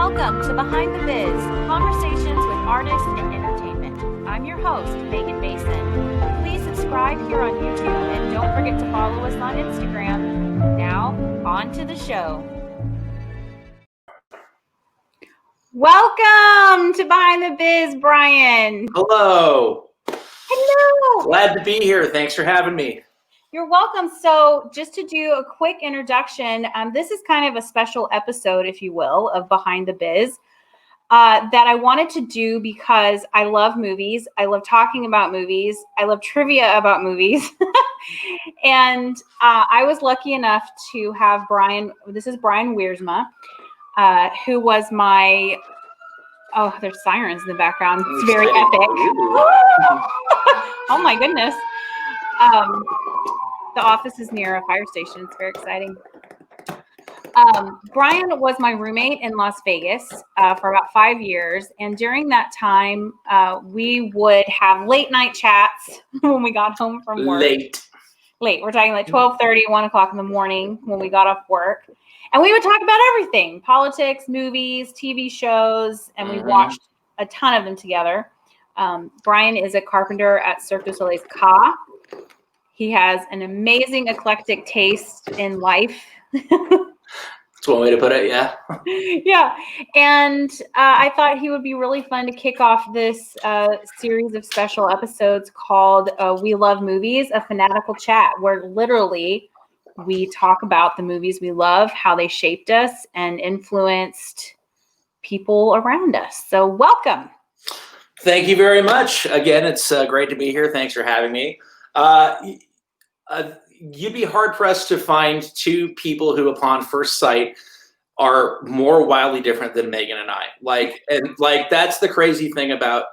Welcome to Behind the Biz, conversations with artists and entertainment. I'm your host, Meghann Mason. Please subscribe here on YouTube and don't forget to follow us on Instagram. Now, on to the show. Welcome to Behind the Biz, Bryan. Hello. Hello. Glad to be here. Thanks for having me. You're welcome. So just to do a quick introduction, this is kind of a special episode, if you will, of Behind the Biz that I wanted to do because I love movies. I love talking about movies. I love trivia about movies. And I was lucky enough to have Bryan Wiersma, who was my, oh, there's sirens in the background. It's very epic. Oh my goodness. The office is near a fire station. It's very exciting. Bryan was my roommate in Las Vegas for about 5 years. And during that time, we would have late night chats when we got home from work. Late. We're talking like 12:30, 1 o'clock in the morning when we got off work. And we would talk about everything, politics, movies, TV shows, and we watched a ton of them together. Bryan is a carpenter at Cirque du Soleil's Ka. He has an amazing eclectic taste in life. That's one way to put it, yeah. Yeah. And I thought he would be really fun to kick off this series of special episodes called We Love Movies, a Fanatical Chat, where literally we talk about the movies we love, how they shaped us and influenced people around us. So welcome. Thank you very much. Again, it's great to be here. Thanks for having me. You'd be hard-pressed to find two people who, upon first sight, are more wildly different than Meghann and I. That's the crazy thing about,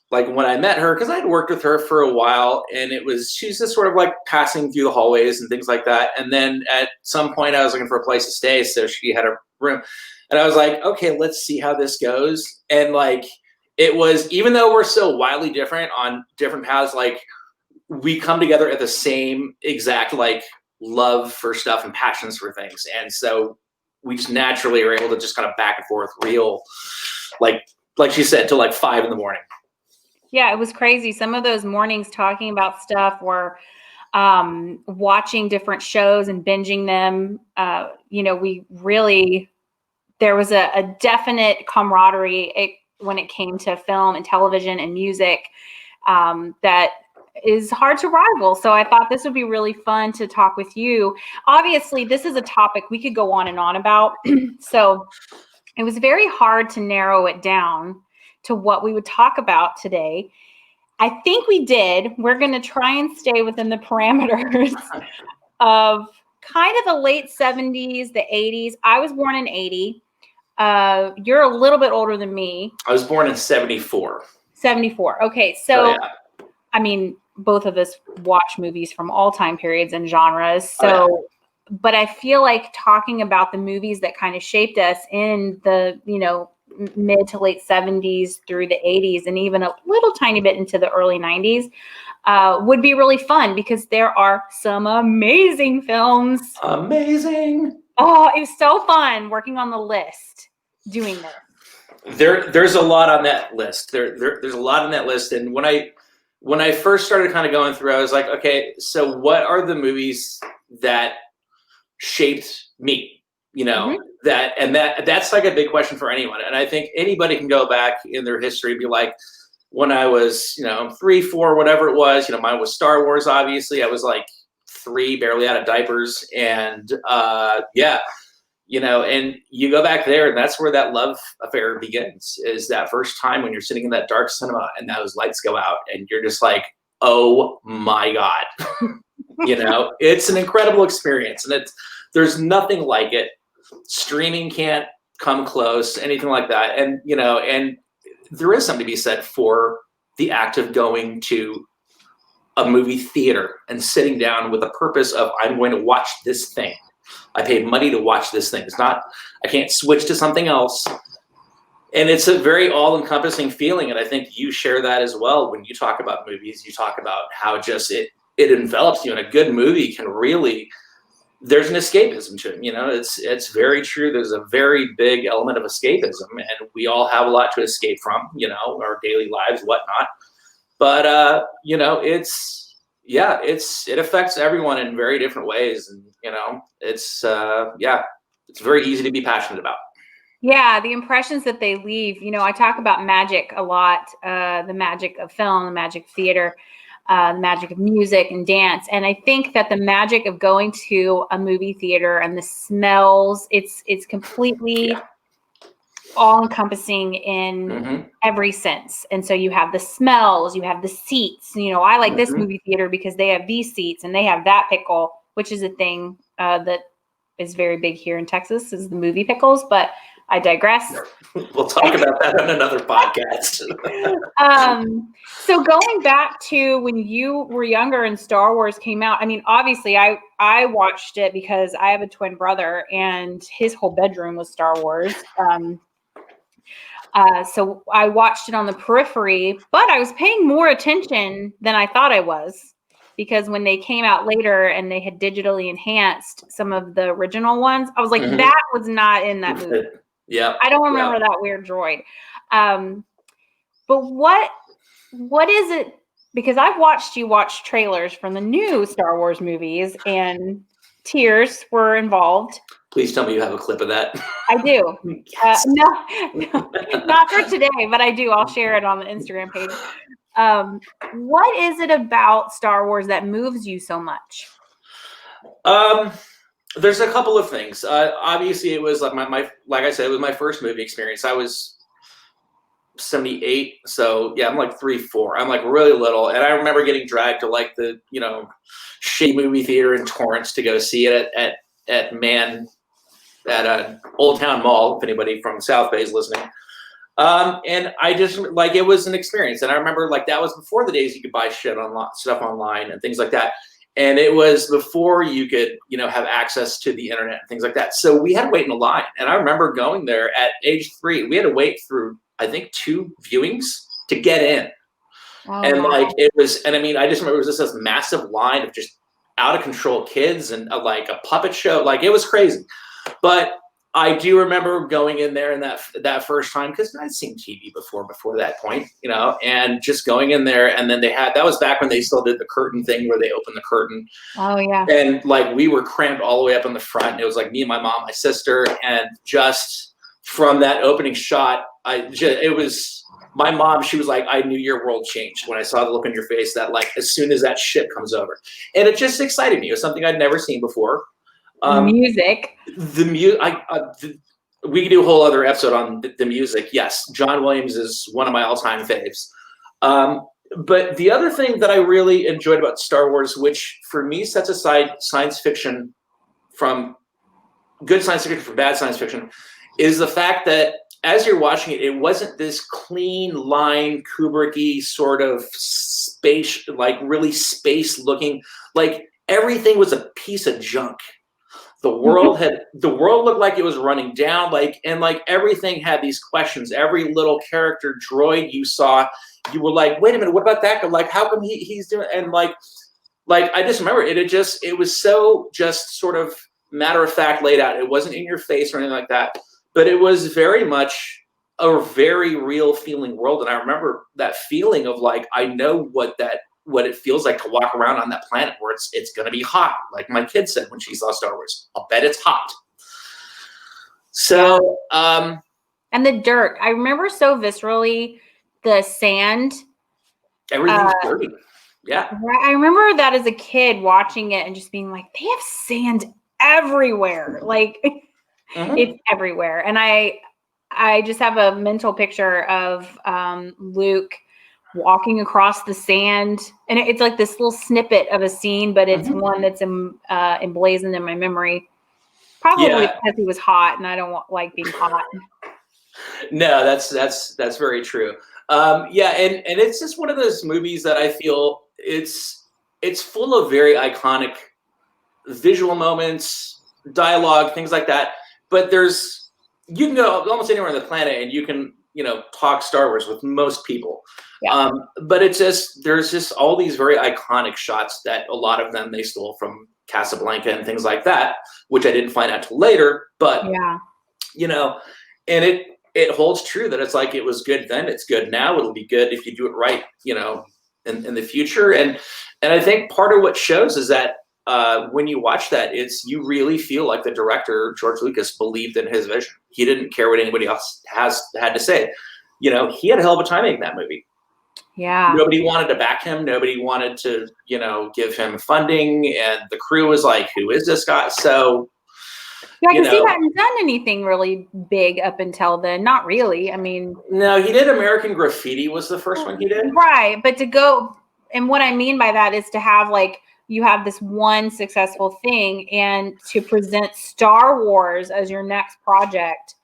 when I met her, because I'd worked with her for a while, and she's just sort of passing through the hallways and things like that. And then at some point, I was looking for a place to stay, so she had a room. And I was like, okay, let's see how this goes. And, it was, even though we're so wildly different on different paths, we come together at the same exact love for stuff and passions for things. And so we just naturally are able to just kind of back and forth real, like she said, till 5 in the morning. Yeah, it was crazy. Some of those mornings talking about stuff were watching different shows and binging them. There was a definite camaraderie when it came to film and television and music that is hard to rival. So I thought this would be really fun to talk with you. Obviously, this is a topic we could go on and on about. So it was very hard to narrow it down to what we would talk about today. I think we did. We're going to try and stay within the parameters of kind of the late 70s, the 80s. I was born in 80. You're a little bit older than me. I was born in 74. 74. Okay. So, yeah. I mean, both of us watch movies from all time periods and genres. So, but I feel like talking about the movies that kind of shaped us in the, mid to late 70s through the 80s and even a little tiny bit into the early 90s would be really fun because there are some amazing films. Amazing. Oh, it was so fun working on the list, doing this. There's a lot on that list. There's a lot on that list. And when I first started kind of going through, I was like, okay, so what are the movies that shaped me? That's a big question for anyone. And I think anybody can go back in their history and be like, when I was, 3, 4, whatever it was, mine was Star Wars, obviously. I was 3, barely out of diapers. And and you go back there and that's where that love affair begins, is that first time when you're sitting in that dark cinema and those lights go out and you're just like, oh my God, it's an incredible experience. And there's nothing like it. Streaming can't come close, anything like that. And, and there is something to be said for the act of going to a movie theater and sitting down with the purpose of, I'm going to watch this thing. I paid money to watch this thing. It's not, I can't switch to something else. And it's a very all-encompassing feeling. And I think you share that as well. When you talk about movies, you talk about how just it envelops you, and a good movie can really there's an escapism to it. You know, it's very true. There's a very big element of escapism, and we all have a lot to escape from, you know, our daily lives, whatnot. But you know, it affects everyone in very different ways, and you know, it's very easy to be passionate about. Yeah, the impressions that they leave. You know, I talk about magic a lot, the magic of film, the magic of theater, the magic of music and dance. And I think that the magic of going to a movie theater and the smells, it's completely all encompassing in every sense. And so you have the smells, you have the seats. You know, I like this movie theater because they have these seats and they have that pickle, which is a thing that is very big here in Texas, is the movie pickles. But I digress. We'll talk about that on another podcast. So going back to when you were younger and Star Wars came out, I mean, obviously I watched it because I have a twin brother and his whole bedroom was Star Wars. So I watched it on the periphery, but I was paying more attention than I thought I was, because when they came out later and they had digitally enhanced some of the original ones, I was like, that was not in that movie. Yeah, I don't remember that weird droid. But what is it? Because I've watched you watch trailers from the new Star Wars movies, and tears were involved. Please tell me you have a clip of that. I do. No, not for today, but I do. I'll share it on the Instagram page. What is it about Star Wars that moves you so much? There's a couple of things. Obviously, it was like like I said, it was my first movie experience. I was 78, so yeah, I'm like 3, 4. I'm like really little, and I remember getting dragged to like the, you know, shitty movie theater in Torrance to go see it at Old Town Mall. If anybody from South Bay is listening, and I just like, it was an experience. And I remember like that was before the days you could buy stuff online and things like that. And it was before you could, you know, have access to the internet and things like that. So we had to wait in a line. And I remember going there at age 3. We had to wait through, I think, 2 viewings to get in. Oh, and like it was, and I mean, I just remember it was just this massive line of just out of control kids and like a puppet show. Like it was crazy. But I do remember going in there and that first time, because I'd seen TV before that point, you know, and just going in there, and then that was back when they still did the curtain thing where they opened the curtain. Oh yeah. And like we were crammed all the way up in the front, and it was like me and my mom, my sister, and just from that opening shot, it was my mom. She was like, I knew your world changed when I saw the look on your face, that like as soon as that shit comes over, and it just excited me. It was something I'd never seen before. Music. We could do a whole other episode on the music. Yes, John Williams is one of my all-time faves. But the other thing that I really enjoyed about Star Wars, which for me sets aside science fiction from good science fiction from bad science fiction, is the fact that as you're watching it, it wasn't this clean line Kubrick-y sort of space, like really space looking, like everything was a piece of junk. The world looked like it was running down, and everything had these questions. Every little character droid you saw, you were like, wait a minute, what about that guy? Like, how come he's doing? And like I just remember it was so just sort of matter of fact laid out. It wasn't in your face or anything like that, but it was very much a very real feeling world. And I remember that feeling of like, I know what it feels like to walk around on that planet where it's going to be hot. Like my kid said when she saw Star Wars, I'll bet it's hot. So, and the dirt, I remember so viscerally the sand. Everything's dirty. Yeah. I remember that as a kid watching it and just being like, they have sand everywhere. Like it's everywhere. And I just have a mental picture of Luke walking across the sand, and it's like this little snippet of a scene, but it's one that's emblazoned in my memory, probably because he was hot, and I don't like being hot. No, that's very true. And it's just one of those movies that I feel it's full of very iconic visual moments, dialogue, things like that. But you can go almost anywhere on the planet and you can, you know, talk Star Wars with most people. Yeah. But there's just all these very iconic shots that a lot of them they stole from Casablanca and things like that, which I didn't find out till later. But Yeah. you know, and it holds true that it's like it was good then, it's good now, it'll be good if you do it right, you know, in the future. And I think part of what shows is that when you watch that, it's you really feel like the director George Lucas believed in his vision. He didn't care what anybody else had to say. You know, he had a hell of a time making that movie. Yeah. Nobody wanted to back him. Nobody wanted to, you know, give him funding, and the crew was like, "Who is this guy?" So, yeah, because he hadn't done anything really big up until then. Not really. I mean, no, he did American Graffiti was the first one he did. Right, but to go, and what I mean by that is to have like you have this one successful thing, and to present Star Wars as your next project.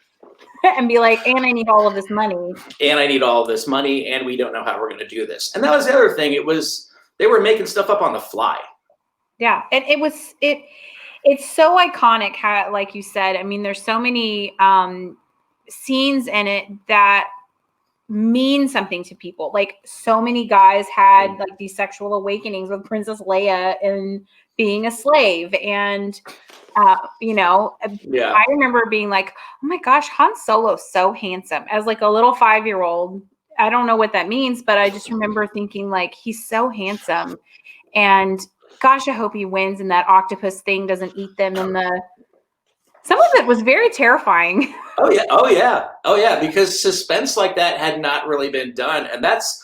And be like, and I need all of this money. And I need all of this money, and we don't know how we're going to do this. And that was the other thing. It was they were making stuff up on the fly. Yeah, and it's so iconic how, like you said, I mean, there's so many scenes in it that mean something to people. Like so many guys had like these sexual awakenings with Princess Leia and being a slave, and you know, yeah. I remember being like, oh my gosh, Han Solo's so handsome. As like a little 5-year-old, I don't know what that means, but I just remember thinking like, he's so handsome. And gosh, I hope he wins and that octopus thing doesn't eat them. And some of it was very terrifying. Oh yeah. Oh yeah. Oh yeah. Because suspense like that had not really been done. And that's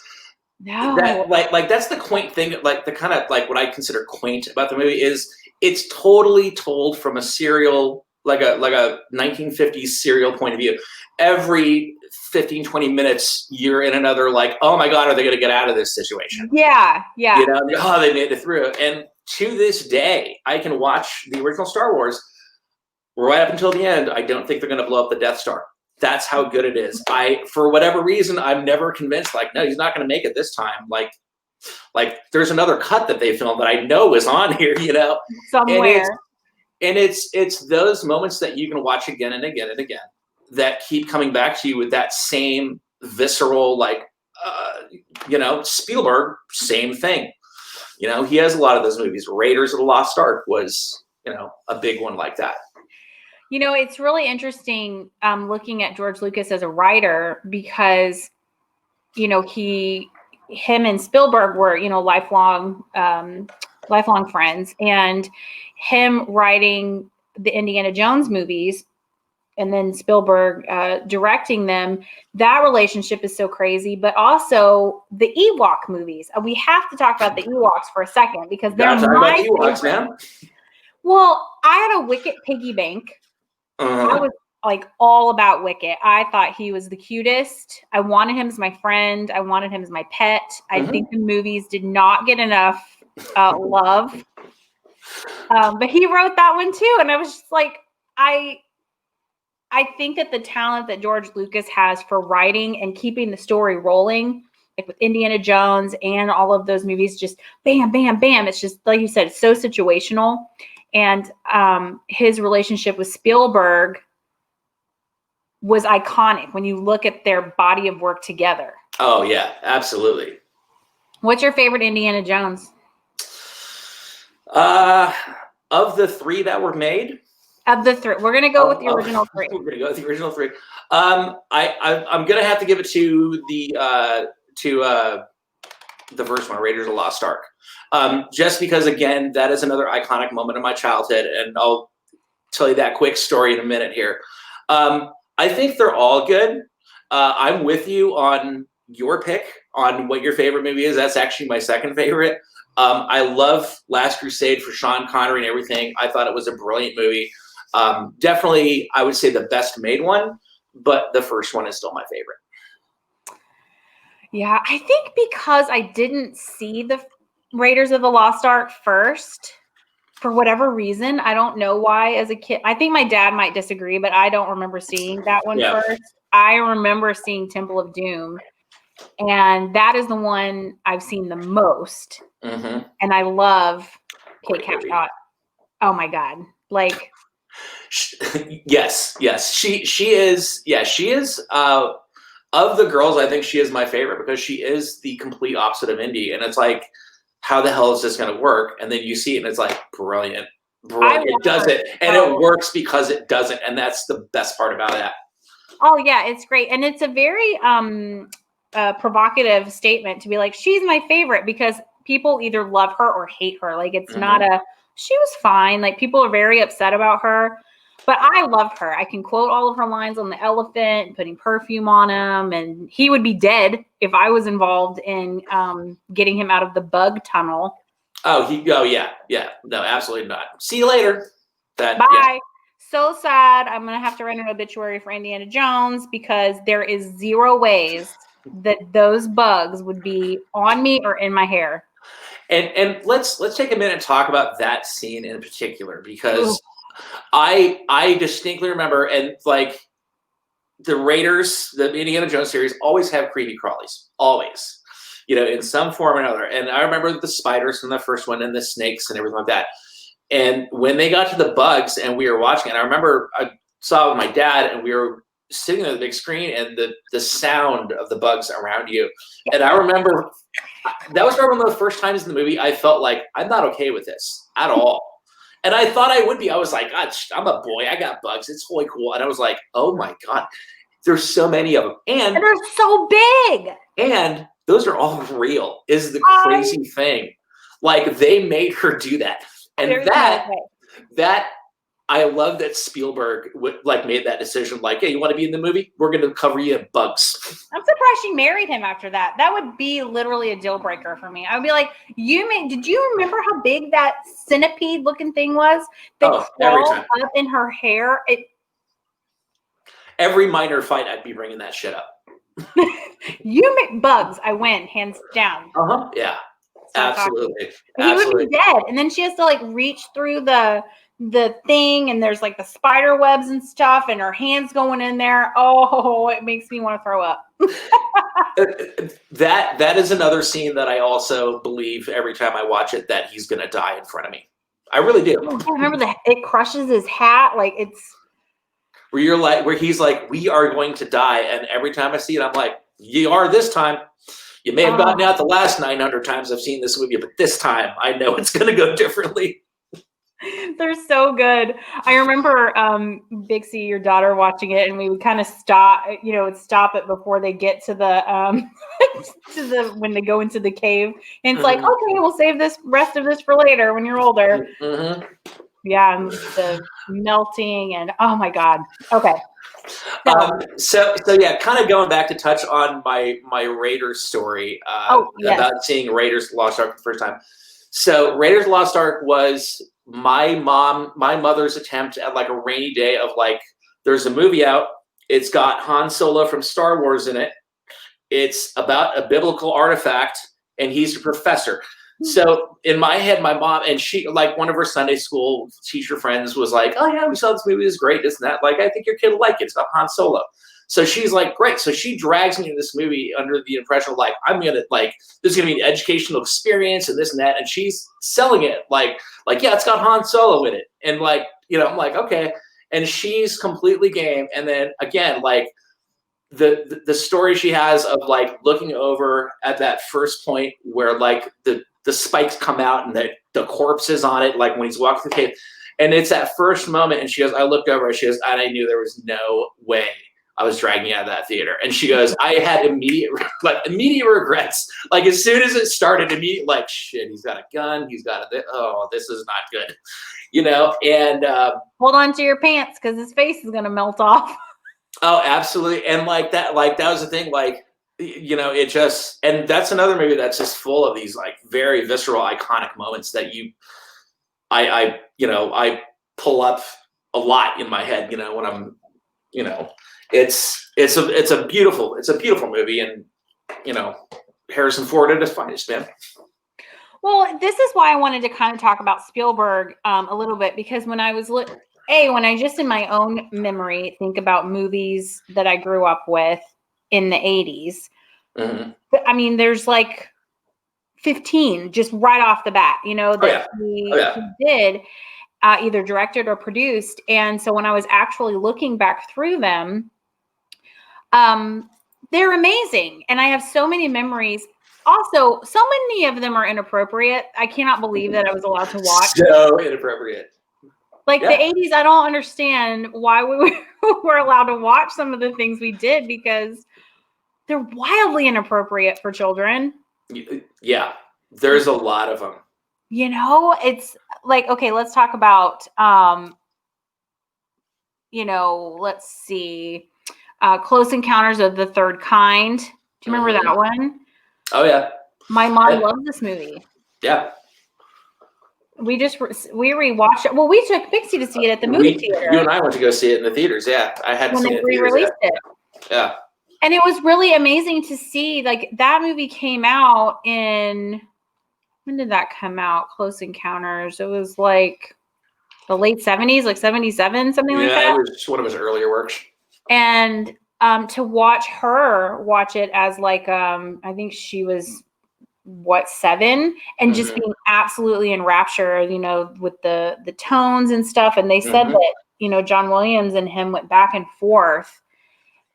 that's the quaint thing, like the kind of like what I consider quaint about the movie is it's totally told from a serial, like a 1950s serial point of view. Every 15, 20 minutes, you're in another like, oh my God, are they going to get out of this situation? Yeah, yeah. You know, oh, they made it through. And to this day, I can watch the original Star Wars right up until the end. I don't think they're going to blow up the Death Star. That's how good it is. For whatever reason, I'm never convinced, like, no, he's not going to make it this time. Like there's another cut that they filmed that I know is on here, you know, somewhere. And it's those moments that you can watch again and again and again that keep coming back to you with that same visceral, like, you know, Spielberg, same thing. You know, he has a lot of those movies. Raiders of the Lost Ark was, you know, a big one like that. You know, it's really interesting looking at George Lucas as a writer because, you know, him and Spielberg were, you know, lifelong friends, and him writing the Indiana Jones movies and then Spielberg directing them, that relationship is so crazy. But also the Ewok movies. We have to talk about the Ewoks for a second because they're my Ewoks, man. Well, I had a Wicket piggy bank. I was like all about Wicket. I thought he was the cutest. I wanted him as my friend. I wanted him as my pet. I think the movies did not get enough love. But he wrote that one too. And I was just like, I think that the talent that George Lucas has for writing and keeping the story rolling, like with Indiana Jones and all of those movies, just bam, bam, bam. It's just, like you said, it's so situational. And his relationship with Spielberg was iconic when you look at their body of work together. Oh, yeah, absolutely. What's your favorite Indiana Jones? Of the three that were made? Of the three. We're going to go with the original three. We're going to go with the original three. I'm going to have to give it to the first one, Raiders of the Lost Ark. Just because, again, that is another iconic moment in my childhood, and I'll tell you that quick story in a minute here. I think they're all good. I'm with you on your pick on what your favorite movie is. That's actually my second favorite. I love Last Crusade for Sean Connery and everything. I thought it was a brilliant movie. Definitely, I would say the best made one, but the first one is still my favorite. Yeah, I think because I didn't see the Raiders of the Lost Ark first, for whatever reason, I don't know why as a kid. I think my dad might disagree, but I don't remember seeing that one first. I remember seeing Temple of Doom, and that is the one I've seen the most. And I love Kate Capshaw. Oh my God. Like, yes. She is. Yeah, she is. Of the girls, I think she is my favorite because she is the complete opposite of Indy. And it's like, how the hell is this going to work? And then you see it and it's like, brilliant. It does it. And Oh. it works because it doesn't. And that's the best part about that. Oh yeah, it's great. And it's a very provocative statement to be like, she's my favorite, because people either love her or hate her. Like, it's not she was fine. Like, people are very upset about her, but I loved her. I can quote all of her lines on the elephant, putting perfume on him, and he would be dead if I was involved in getting him out of the bug tunnel. Oh, yeah. No, absolutely not. See you later. Bye. Yeah. So sad. I'm going to have to write an obituary for Indiana Jones, because there is zero ways that those bugs would be on me or in my hair. And let's take a minute and talk about that scene in particular, because I distinctly remember, and like, the Raiders, the Indiana Jones series, always have creepy crawlies, always, in some form or another. And I remember the spiders from the first one and the snakes and everything like that. And when they got to the bugs and we were watching it, I remember I saw it with my dad, and we were sitting on the big screen, and the sound of the bugs around you. And I remember that was probably one of the first times in the movie I felt like, I'm not okay with this at all. And I thought I would be. I was like, God, I'm a boy. I got bugs. It's totally cool. And I was like, oh my God, there's so many of them. And they're so big. And those are all real, is the crazy thing. Like, they made her do that. And that I love that Spielberg made that decision. Like, hey, you want to be in the movie? We're going to cover you in bugs. I'm surprised she married him after that. That would be literally a deal breaker for me. I would be like, did you remember how big that centipede looking thing was that crawled up in her hair? Every minor fight, I'd be bringing that shit up. You make bugs, I win, hands down. Yeah. So absolutely. He would be dead. And then she has to like reach through the thing, and there's like the spider webs and stuff, and her hands going in there. Oh, it makes me want to throw up. That is another scene that I also believe every time I watch it that he's going to die in front of me. I really do. I remember it crushes his hat. Like, it's where he's like, we are going to die. And every time I see it, I'm like, you are this time. You may have gotten out the last 900 times I've seen this movie, but this time I know it's going to go differently. They're so good. I remember Bixie, your daughter, watching it, and we would kind of stop it before they get to the when they go into the cave. And it's like, okay, we'll save this rest of this for later when you're older. Yeah, and the melting, and oh my God. Okay. So yeah, kind of going back to touch on my Raiders story about seeing Raiders Lost Ark for the first time. So Raiders Lost Ark was my mother's attempt at like a rainy day of like, there's a movie out. It's got Han Solo from Star Wars in it. It's about a biblical artifact, and he's a professor. So in my head, my mom, and she, like, one of her Sunday school teacher friends was like, oh yeah, we saw this movie, it's great, this and that. Like, I think your kid will like it. It's about Han Solo. So she's like, great. So she drags me to this movie under the impression of like, this is gonna be an educational experience and this and that. And she's selling it like, yeah, it's got Han Solo in it. And like, I'm like, okay. And she's completely game. And then again, like, the story she has of like looking over at that first point where like the spikes come out and the corpse is on it, like when he's walking through the cave. And it's that first moment, and she goes, I looked over, she goes, and I knew there was no way I was dragging out of that theater. And she goes, I had immediate regrets. Like, as soon as it started, like, shit, he's got a gun, this is not good. And hold on to your pants, because his face is gonna melt off. Oh, absolutely. And that was the thing, like, it just, and that's another movie that's just full of these like very visceral, iconic moments that I pull up a lot in my head, when I'm, it's a beautiful movie, and, Harrison Ford at his finest, man. Well, this is why I wanted to kind of talk about Spielberg a little bit, because when I was when I just in my own memory think about movies that I grew up with in the 80s, I mean, there's like 15 just right off the bat, that he did either directed or produced. And so when I was actually looking back through them, they're amazing. And I have so many memories. Also, so many of them are inappropriate. I cannot believe that I was allowed to watch. So inappropriate. Like the 80s, I don't understand why we were allowed to watch some of the things we did because they're wildly inappropriate for children. Yeah, there's a lot of them. You know, it's like, okay, let's talk about, let's see, Close Encounters of the Third Kind. Do you remember that one? Oh, yeah. My mom loves this movie. Yeah. We rewatched it. Well, we took Pixie to see it at the movie theater. You and I went to go see it in the theaters. Yeah, I had when seen they it. Re-released it. Yeah. And it was really amazing to see. Like that movie came out in, when did that come out? Close Encounters. It was like the late 70s, like 77, something like that. Yeah, it was one of his earlier works. And to watch her watch it as like, I think she was 7, and just being absolutely in rapture, with the tones and stuff. And they said that, John Williams and him went back and forth,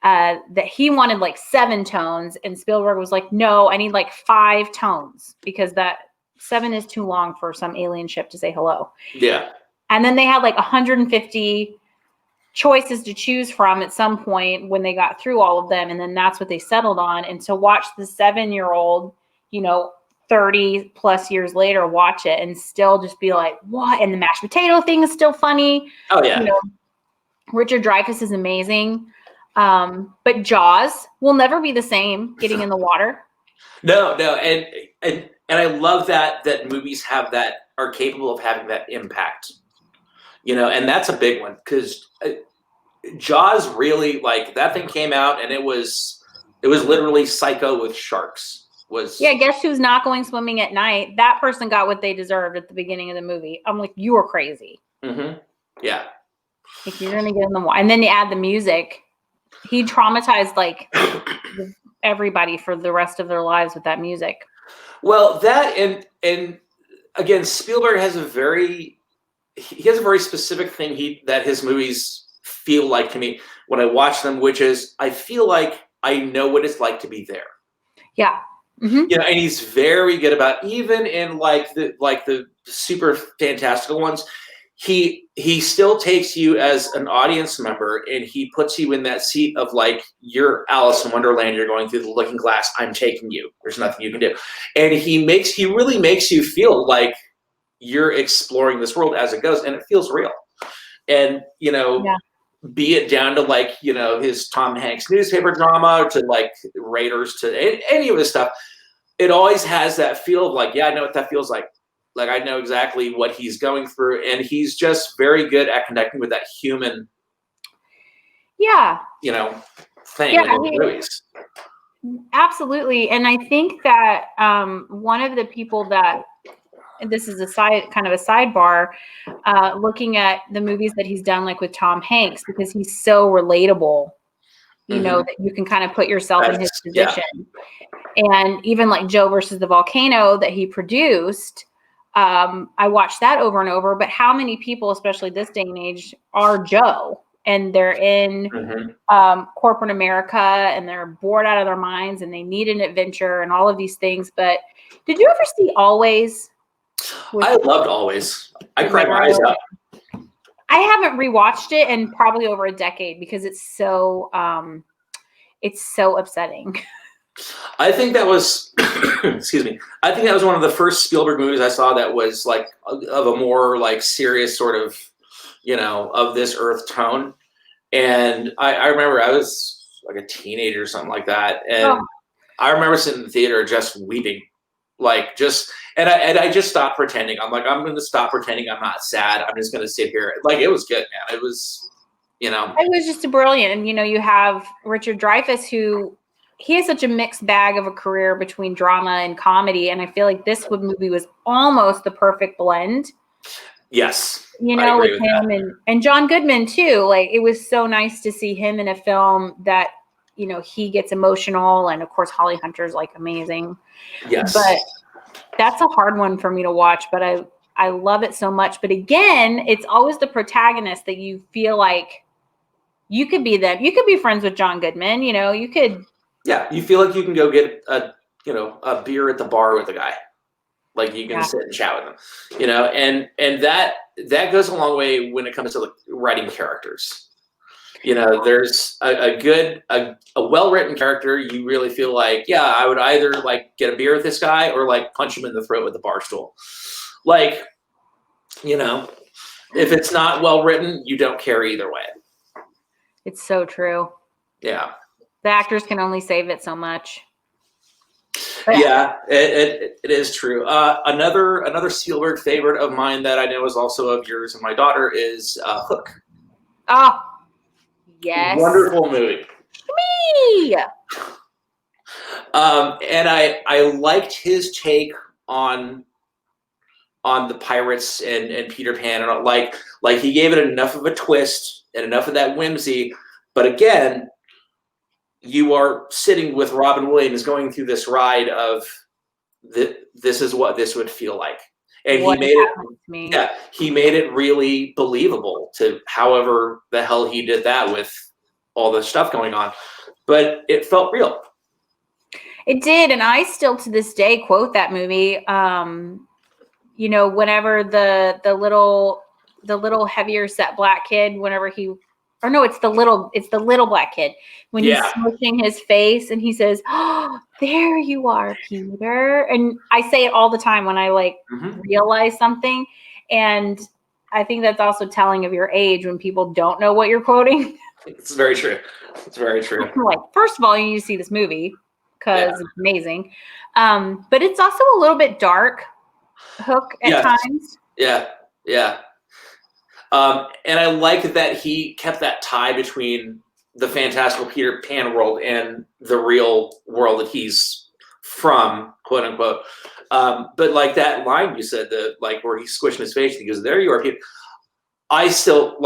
that he wanted like 7 tones, and Spielberg was like, no, I need like 5 tones because that 7 is too long for some alien ship to say hello. Yeah. And then they had like 150 choices to choose from at some point when they got through all of them. And then that's what they settled on. And to watch the 7-year-old, 30 plus years later, watch it and still just be like, what? And the mashed potato thing is still funny. Oh, yeah. Richard Dreyfuss is amazing. But Jaws will never be the same getting in the water. No. And I love that movies are capable of having that impact, and that's a big one because Jaws really, like, that thing came out and it was literally Psycho with sharks. Guess who's not going swimming at night? That person got what they deserved at the beginning of the movie. I'm like, you are crazy. Yeah. Like, you're gonna get in the water, and then you add the music. He traumatized like everybody for the rest of their lives with that music. Well, that and again, Spielberg has a very specific thing that his movies feel like to me when I watch them, which is I feel like I know what it's like to be there. Yeah. And he's very good about, even in like the super fantastical ones, he still takes you as an audience member and he puts you in that seat of like, you're Alice in Wonderland, you're going through the looking glass, I'm taking you, there's nothing you can do. And he really makes you feel like you're exploring this world as it goes, and it feels real. And be it down to like, his Tom Hanks newspaper drama, to like Raiders, to any of this stuff, it always has that feel of like, yeah, I know what that feels like. Like, I know exactly what he's going through, and he's just very good at connecting with that human, thing in his movies. Absolutely. And I think that one of the people that, and this is a sidebar, looking at the movies that he's done, like with Tom Hanks, because he's so relatable, that you can kind of put yourself in his position. And even like Joe versus the Volcano that he produced, I watched that over and over. But how many people, especially this day and age, are Joe? And they're in corporate America, and they're bored out of their minds, and they need an adventure and all of these things. But did you ever see Always? I loved Always. I cried my eyes out. I haven't rewatched it in probably over a decade because it's so upsetting. I think that was, excuse me. I think that was one of the first Spielberg movies I saw that was like of a more like serious sort of, of this earth tone. And I remember I was like a teenager or something like that. And I remember sitting in the theater just weeping, like and I just stopped pretending. I'm like, I'm going to stop pretending I'm not sad. I'm just going to sit here. Like, it was good, man. It was, It was just brilliant. And, you have Richard Dreyfuss, who he has such a mixed bag of a career between drama and comedy. And I feel like this movie was almost the perfect blend. Yes. With him and John Goodman too. Like, it was so nice to see him in a film that, he gets emotional. And of course, Holly Hunter's like amazing. Yes. But that's a hard one for me to watch, but I love it so much. But again, it's always the protagonist that you feel like you could be them. You could be friends with John Goodman, you could. Yeah, you feel like you can go get a beer at the bar with a guy. Like you can sit and chat with them, and that goes a long way when it comes to like writing characters. There's a well-written character. You really feel like, yeah, I would either like get a beer with this guy or like punch him in the throat with a bar stool. Like, if it's not well written, you don't care either way. It's so true. Yeah. The actors can only save it so much. Yeah, it is true. Another Spielberg favorite of mine that I know is also of yours and my daughter is Hook. Oh, yes. Wonderful movie. Me. And I liked his take on the pirates and Peter Pan, and like he gave it enough of a twist and enough of that whimsy. But again, you are sitting with Robin Williams going through this ride of this is what this would feel like. And he made it really believable to however the hell he did that with all the stuff going on. But it felt real. It did, and I still to this day quote that movie. Whenever the little heavier set black kid, it's the little black kid when he's smushing his face and he says, "Oh, there you are, Peter." And I say it all the time when I realize something. And I think that's also telling of your age when people don't know what you're quoting. It's very true. It's very true. Like, first of all, you need to see this movie because it's amazing. But it's also a little bit dark, Hook, at times. Yeah. And I like that he kept that tie between the fantastical Peter Pan world and the real world that he's from, quote unquote. But like that line you said, where he's squishing his face, and he goes, "There you are, Peter." I still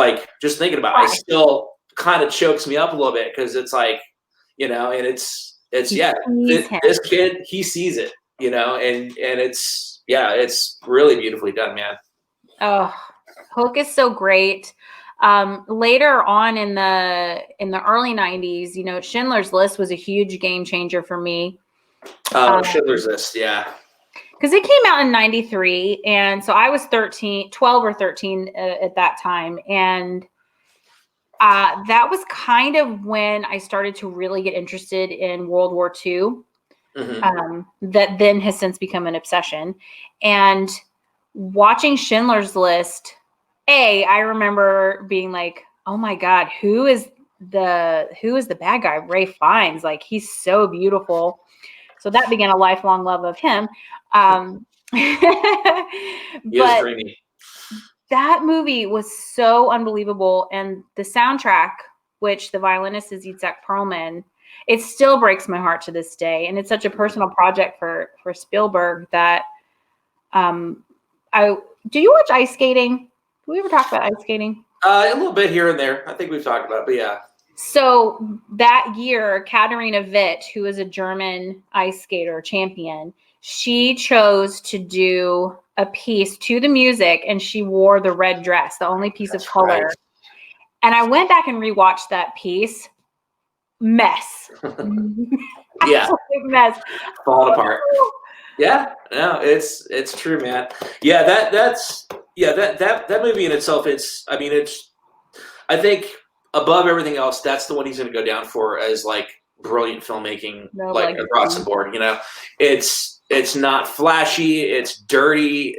just thinking about it, I still kind of chokes me up a little bit because it's like, and it's this kid, he sees it, and it's really beautifully done, man. Oh, Hook is so great. Later on in the early 90s, Schindler's List was a huge game changer for me. Schindler's List, yeah. Because it came out in 93, and so I was 12 or 13 at that time. And that was kind of when I started to really get interested in World War II. Mm-hmm. That then has since become an obsession. And watching Schindler's List, I remember being like, "Oh my God, who is the bad guy? Ralph Fiennes, like he's so beautiful." So that began a lifelong love of him. But dreamy. That movie was so unbelievable, and the soundtrack, which the violinist is Itzhak Perlman, it still breaks my heart to this day, and it's such a personal project for Spielberg that. Do you watch ice skating? Do we ever talk about ice skating? A little bit here and there. I think we've talked about it, but yeah. So that year, Katharina Witt, who is a German ice skater champion, she chose to do a piece to the music, and she wore the red dress, the only piece of color. Right. And I went back and rewatched that piece. Mess. Yeah. Mess. Falling apart. Yeah, no, it's true, man. Yeah, that movie in itself, I think above everything else, that's the one he's going to go down for as like brilliant filmmaking, across the board. It's not flashy, it's dirty,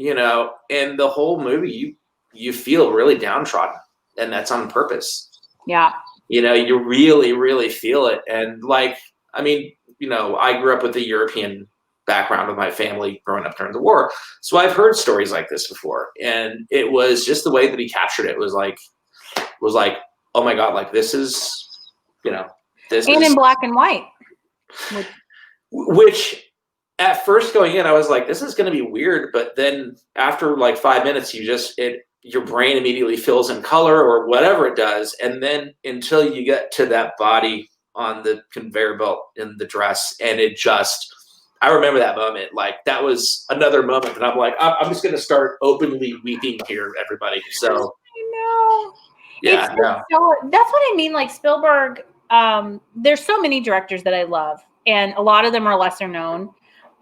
and the whole movie you feel really downtrodden, and that's on purpose. Yeah, you really, really feel it, and I grew up with the European background of my family growing up during the war. So I've heard stories like this before. And it was just the way that he captured it was like, oh my God, like this is, this and is, in black and white. Which at first going in, I was like, this is going to be weird. But then after like 5 minutes, your brain immediately fills in color or whatever it does. And then until you get to that body on the conveyor belt in the dress, and I remember that moment. Like that was another moment that I'm like, I'm just going to start openly weeping here, everybody. So I know. Yeah, that's what I mean. Like Spielberg, there's so many directors that I love, and a lot of them are lesser known,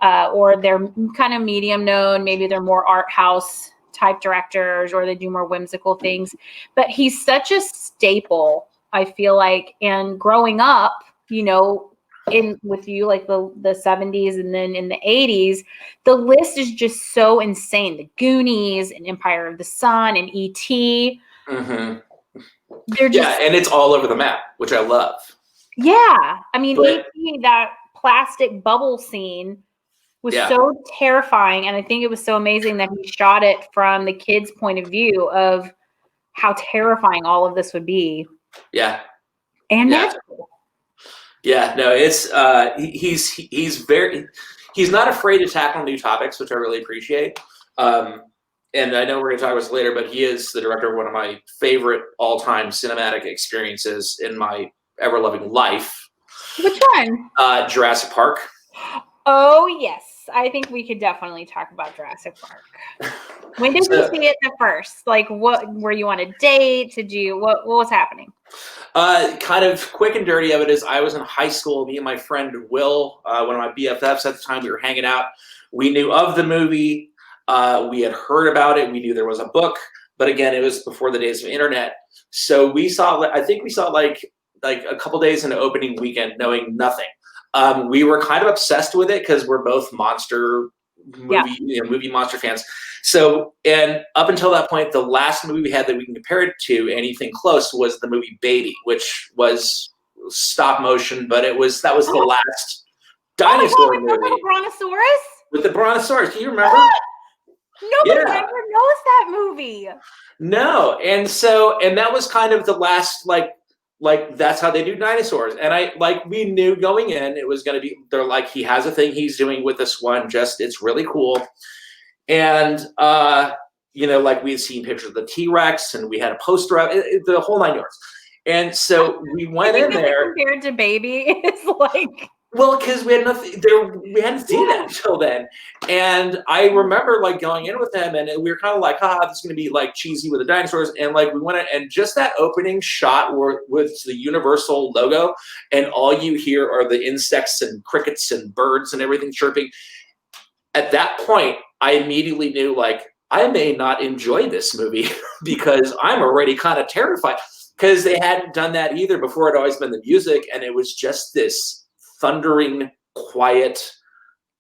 or they're kind of medium known. Maybe they're more art house type directors, or they do more whimsical things. But he's such a staple, I feel like. And growing up, you know, in with you, like the 70s and then in the 80s, the list is just so insane. The Goonies and Empire of the Sun and E.T. Mm-hmm. They're just, and it's all over the map, which I love. Yeah. I mean, But- E.T., that plastic bubble scene was so terrifying. And I think it was so amazing that he shot it from the kids' point of view of how terrifying all of this would be. Yeah. And magical. Yeah, no, it's he's not afraid to tackle new topics, which I really appreciate. And I know we're going to talk about this later, but he is the director of one of my favorite all-time cinematic experiences in my ever-loving life. Which one? Jurassic Park. Oh, yes. I think we could definitely talk about Jurassic Park. When did you see it the first? Like, what were you on a date? What was happening? Kind of quick and dirty of it is I was in high school. Me and my friend Will, one of my BFFs at the time, we were hanging out. We knew of the movie. We had heard about it. We knew there was a book, but again, it was before the days of internet. So we saw, I think we saw like a couple days into opening weekend, knowing nothing. We were kind of obsessed with it because we're both monster movie monster fans. So, and up until that point, the last movie we had that we can compare it to anything close was the movie Baby, which was stop motion, but that was the last dinosaur movie. With the Brontosaurus? With the Brontosaurus, do you remember? Nobody ever knows that movie. No, and that was kind of the last like that's how they do dinosaurs. And we knew going in it was going to be, they're like, he has a thing he's doing with this one, just it's really cool. And we had seen pictures of the T-Rex and we had a poster of it, the whole 9 yards. And so we went in there. Compared to Baby, it's like, well, because we had nothing there, we hadn't seen that until then. And I remember going in with him and we were kind of like, this is gonna be cheesy with the dinosaurs. And we went in and just that opening shot with the Universal logo, and all you hear are the insects and crickets and birds and everything chirping. At that point, I immediately knew I may not enjoy this movie because I'm already kind of terrified, because they hadn't done that either before. It'd always been the music, and it was just this thundering quiet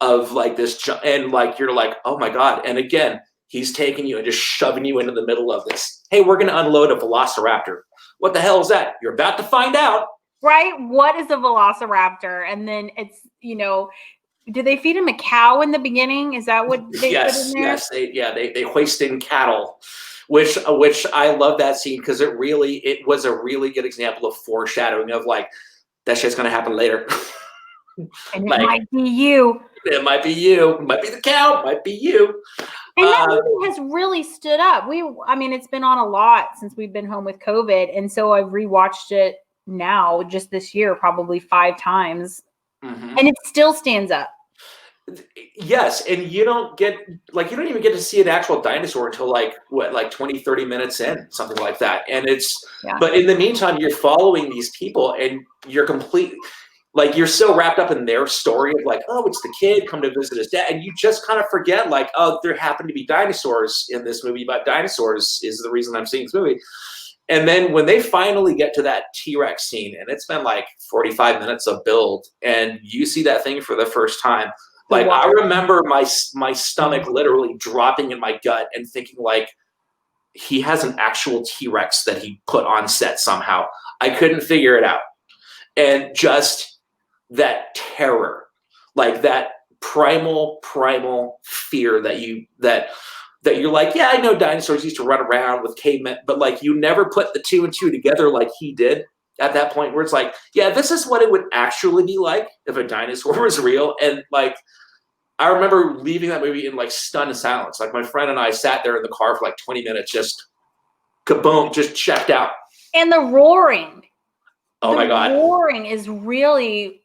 of this, and you're like, oh my God. And again, he's taking you and just shoving you into the middle of this. Hey, we're going to unload a velociraptor. What the hell is that? You're about to find out. Right? What is a velociraptor? And then it's, do they feed him a cow in the beginning? Is that what they put in there? Yes. They hoist in cattle, which I love that scene because it was a really good example of foreshadowing of that shit's going to happen later. And it might be you. It might be you. It might be the cow. It might be you. And that movie has really stood up. It's been on a lot since we've been home with COVID. And so I've rewatched it now just this year, probably 5 times. Mm-hmm. And it still stands up. Yes. And you don't even get to see an actual dinosaur until 20, 30 minutes in, something like that. And but in the meantime, you're following these people and you're completely, you're so wrapped up in their story of it's the kid come to visit his dad. And you just kind of forget there happen to be dinosaurs in this movie, but dinosaurs is the reason I'm seeing this movie. And then when they finally get to that T-Rex scene, and it's been 45 minutes of build, and you see that thing for the first time, I remember my stomach literally dropping in my gut and thinking he has an actual T-Rex that he put on set somehow. I couldn't figure it out. And just that terror, that primal fear that you're I know dinosaurs used to run around with cavemen, but you never put the 2 and 2 together like he did at that point, where it's this is what it would actually be like if a dinosaur was real. And I remember leaving that movie in stunned silence. My friend and I sat there in the car for 20 minutes, just kaboom, just checked out. And the roaring. Oh my God. The roaring is really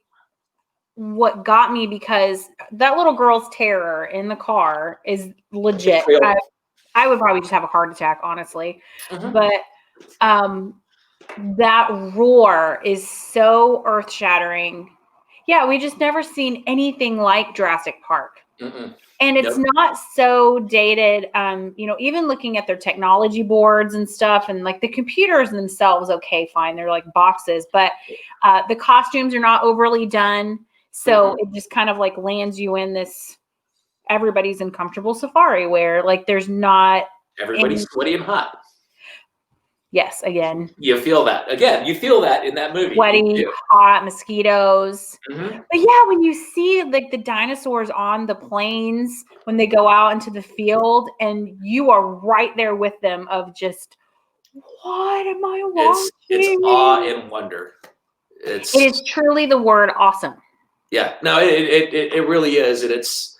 what got me, because that little girl's terror in the car is legit. I would probably just have a heart attack, honestly. Mm-hmm. But that roar is so earth-shattering. Yeah, we just never seen anything like Jurassic Park. Mm-mm. And it's not so dated. Even looking at their technology boards and stuff, and like the computers themselves, okay, fine, they're like boxes, but the costumes are not overly done. So it just kind of like lands you in this, everybody's in comfortable safari wear. Like there's not everybody's sweaty and hot. Yes, again. You feel that. Again, you feel that in that movie. Sweaty, hot, mosquitoes. Mm-hmm. But yeah, when you see like the dinosaurs on the plains, when they go out into the field and you are right there with them of just, what am I watching? It's awe and wonder. It is truly the word awesome. Yeah, no, it really is. And it's,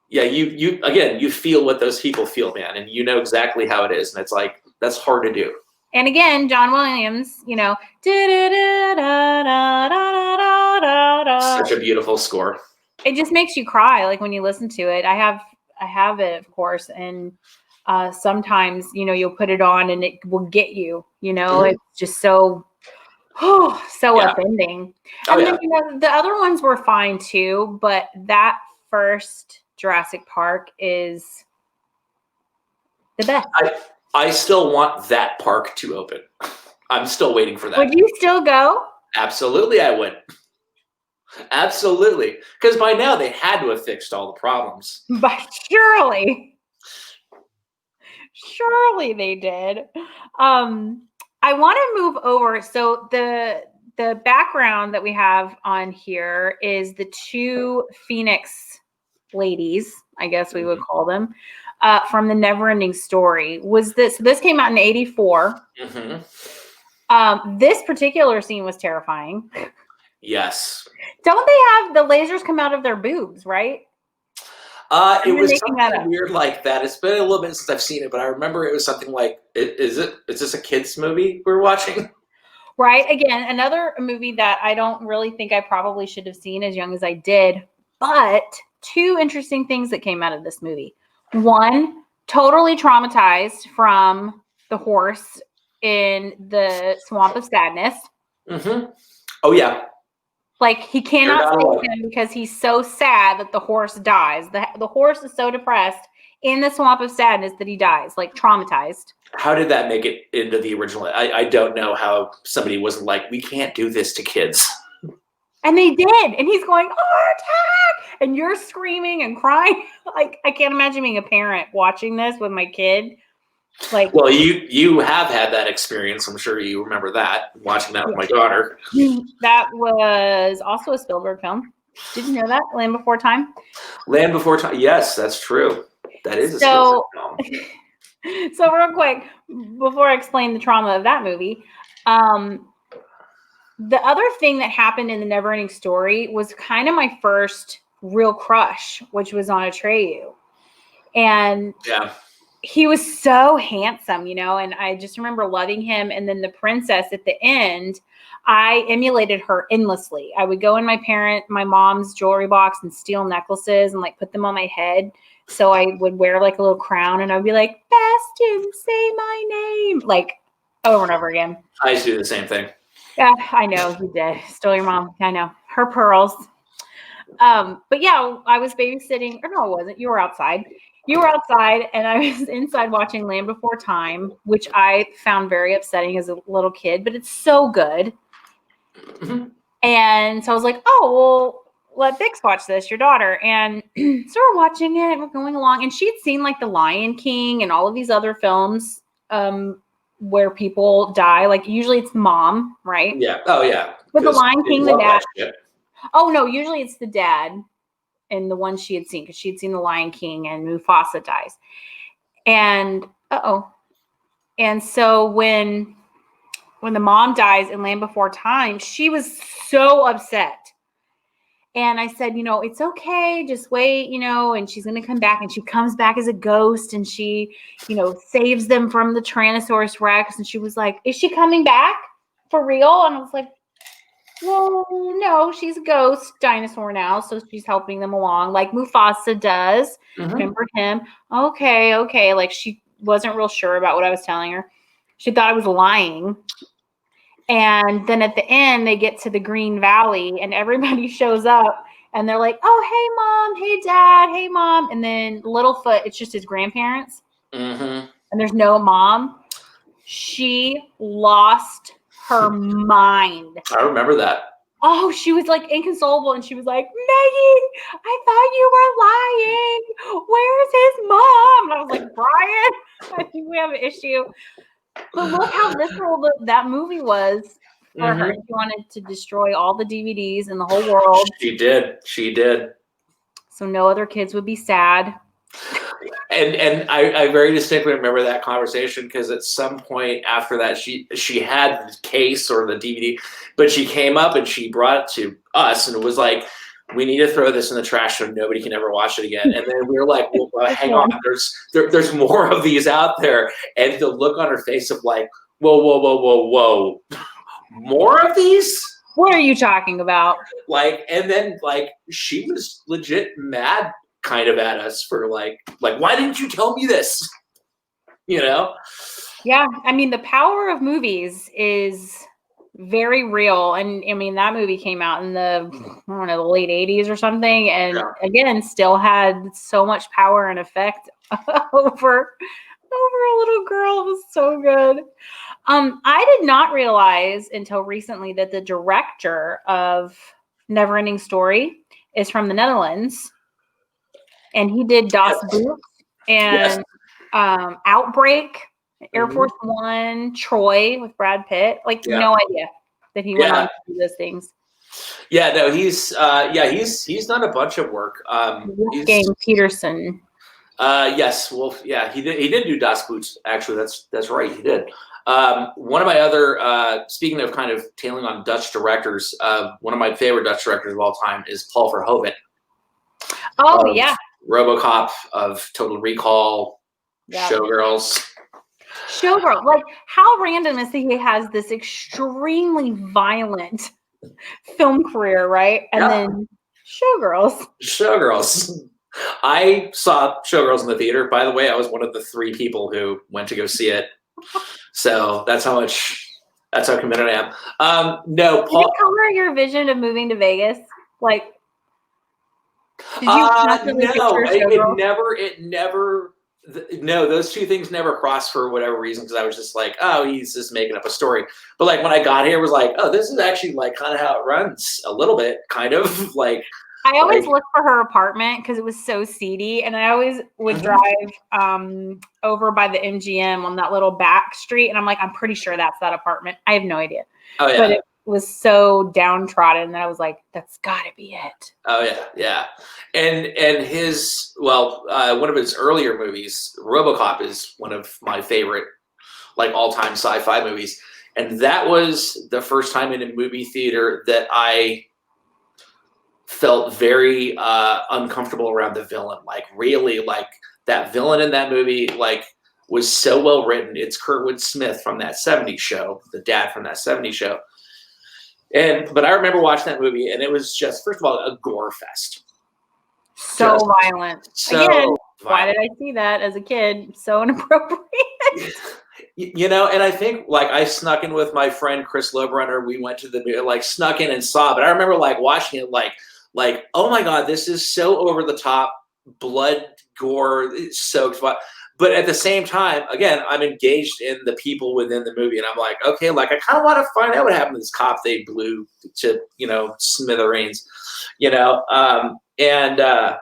yeah, you feel what those people feel, man. And you know exactly how it is. And it's like, that's hard to do. And again, John Williams, such a beautiful score. It just makes you cry, like when you listen to it. I have it, of course, and sometimes you'll put it on and it will get you. It's just so offending. And then, the other ones were fine too, but that first Jurassic Park is the best. I still want that park to open. I'm still waiting for that. Would you still go? Absolutely, I would. Absolutely. Because by now they had to have fixed all the problems. But surely they did. I want to move over. So the background that we have on here is the two Phoenix ladies, I guess we would call them. From the Neverending Story. This came out in 1984. Mm-hmm. This particular scene was terrifying. Yes. Don't they have the lasers come out of their boobs, right? It was something weird like that. It's been a little bit since I've seen it, but I remember it was something like, is this a kid's movie we're watching? Right. Again, another movie that I don't really think I probably should have seen as young as I did, but two interesting things that came out of this movie. One, totally traumatized from the horse in the Swamp of Sadness. Mm-hmm. Oh, yeah. Like, he cannot save him because he's so sad that the horse dies. The horse is so depressed in the Swamp of Sadness that he dies, like traumatized. How did that make it into the original? I don't know how somebody wasn't like, we can't do this to kids. And they did. And he's going, oh, attack! And you're screaming and crying. Like, I can't imagine being a parent watching this with my kid. Like, well, you have had that experience. I'm sure you remember that, watching that with my daughter. That was also a Spielberg film. Did you know that? Land Before Time? Land Before Time. Yes, that's true. That is a Spielberg film. So real quick, before I explain the trauma of that movie, the other thing that happened in the Neverending Story was kind of my first real crush, which was on Atreyu. And he was so handsome, and I just remember loving him. And then the princess at the end, I emulated her endlessly. I would go in my mom's jewelry box and steal necklaces and like put them on my head. So I would wear like a little crown and I'd be like, Bastion, say my name, like over and over again. I used to do the same thing. Yeah, I know you did. Stole your mom. I know her pearls. But yeah, I was babysitting. Or no, it wasn't. You were outside. You were outside, and I was inside watching Land Before Time, which I found very upsetting as a little kid. But it's so good. Mm-hmm. And so I was like, "Oh, well, let Bix watch this, your daughter." And so we're watching it. We're going along, and she'd seen like The Lion King and all of these other films. Where people die, like usually it's mom, right? Yeah. Oh yeah. But The Lion King, the dad. Oh no, usually it's the dad, and the one she had seen because she'd seen The Lion King and Mufasa dies, and and so when the mom dies in Land Before Time, she was so upset. And I said, it's okay. Just wait, and she's going to come back. And she comes back as a ghost and she, saves them from the Tyrannosaurus Rex. And she was like, is she coming back for real? And I was like, well, no, she's a ghost dinosaur now. So she's helping them along like Mufasa does. Mm-hmm. Remember him? Okay. Like she wasn't real sure about what I was telling her. She thought I was lying. And then at the end, they get to the Green Valley and everybody shows up and they're like, oh, hey, mom, hey, dad, hey, mom. And then Littlefoot, it's just his grandparents. Mm-hmm. And there's no mom. She lost her mind. I remember that. Oh, she was like inconsolable. And she was like, Maggie, I thought you were lying. Where's his mom? And I was like, Bryan, I think we have an issue. But look how visceral that movie was for her. She wanted to destroy all the DVDs in the whole world. She did. She did. So no other kids would be sad. And I very distinctly remember that conversation because at some point after that, she had the case or the DVD, but she came up and she brought it to us and it was like, we need to throw this in the trash so nobody can ever watch it again. And then we were like, well, hang on, there's more of these out there. And the look on her face of like, whoa, more of these? What are you talking about? Like, and then like she was legit mad kind of at us for like why didn't you tell me this? You know? Yeah, I mean the power of movies is very real, and I mean that movie came out in the the late 80s or something, and again still had so much power and effect over a little girl. It was so good. I did not realize until recently that the director of Neverending Story is from the Netherlands. And he did Das Boot and Outbreak, Air Force One, Troy with Brad Pitt. Like no idea that he went on to do those things. Yeah, no, he's done a bunch of work. Wolfgang Peterson. Yes, he did do Das Boot. Actually, that's right, he did. One of my other speaking of kind of tailing on Dutch directors, one of my favorite Dutch directors of all time is Paul Verhoeven. Oh yeah. RoboCop, of Total Recall, Showgirls. Like how random is that he has this extremely violent film career, right? And then Showgirls. I saw Showgirls in the theater. By the way, I was one of the 3 people who went to go see it. So that's how committed I am. No, Paul. Did it color your vision of moving to Vegas? Like, did you no, it never. No, those two things never crossed for whatever reason. Because I was just like, oh, he's just making up a story. But like when I got here, it was like, oh, this is actually like kind of how it runs a little bit, kind of like. I always looked for her apartment because it was so seedy, and I always would drive over by the MGM on that little back street, and I'm like, I'm pretty sure that's that apartment. I have no idea. Oh yeah. But it was so downtrodden that I was like, that's got to be it. Oh yeah. And his one of his earlier movies, RoboCop, is one of my favorite like all-time sci-fi movies, and that was the first time in a movie theater that I felt very uncomfortable around the villain. Like really, like that villain in that movie, like was so well written. It's Kurtwood Smith from that '70s show, the dad from that '70s show. But I remember watching that movie, and it was just, first of all, a gore fest. So violent. Again, why did I see that as a kid? So inappropriate. You know, and I think like I snuck in with my friend Chris Lobrunner. We went to the snuck in and saw. But I remember like watching it, like oh my god, this is so over the top, blood, gore, soaked. But at the same time, again, I'm engaged in the people within the movie, and I'm like, okay, like I kind of want to find out what happened to this cop they blew to smithereens, And the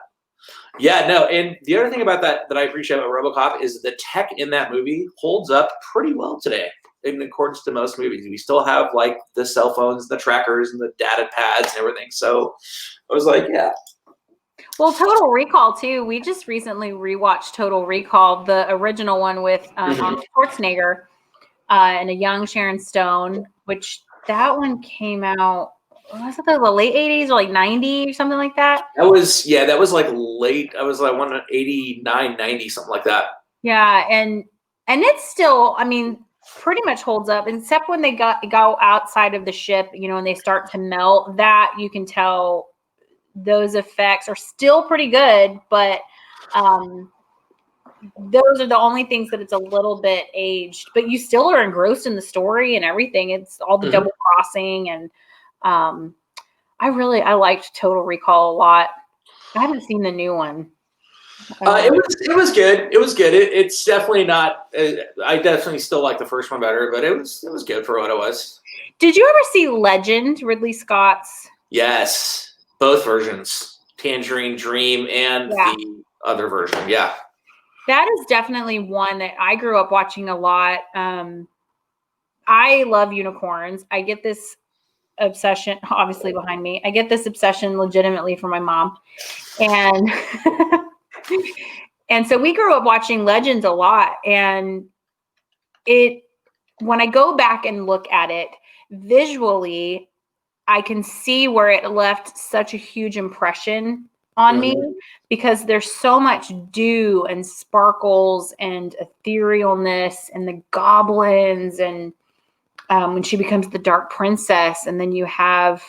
other thing about that I appreciate about RoboCop is the tech in that movie holds up pretty well today, in accordance to most movies. We still have like the cell phones, the trackers, and the data pads and everything. So I was like, yeah. Well, Total Recall too. We just recently rewatched Total Recall, the original one with Arnold Schwarzenegger and a young Sharon Stone, which that one came out. Was it the late 80s or like 90 or something like that? That was like late. I was like 89, 90, something like that. Yeah, and it's still, I mean, pretty much holds up, except when they go outside of the ship, and they start to melt. That you can tell those effects are still pretty good, but those are the only things that it's a little bit aged, but you still are engrossed in the story and everything. It's all the double crossing, and I liked Total Recall a lot. I haven't seen the new one. It was good. It was good. It's definitely not. I definitely still like the first one better, but it was good for what it was. Did you ever see Legend, Ridley Scott's? Yes, both versions, Tangerine Dream and the other version. Yeah, that is definitely one that I grew up watching a lot. I love unicorns. I get this obsession, obviously behind me. I get this obsession legitimately from my mom, and and so we grew up watching Legends a lot. And when I go back and look at it visually, I can see where it left such a huge impression on me, because there's so much dew and sparkles and etherealness and the goblins, and when she becomes the Dark Princess, and then you have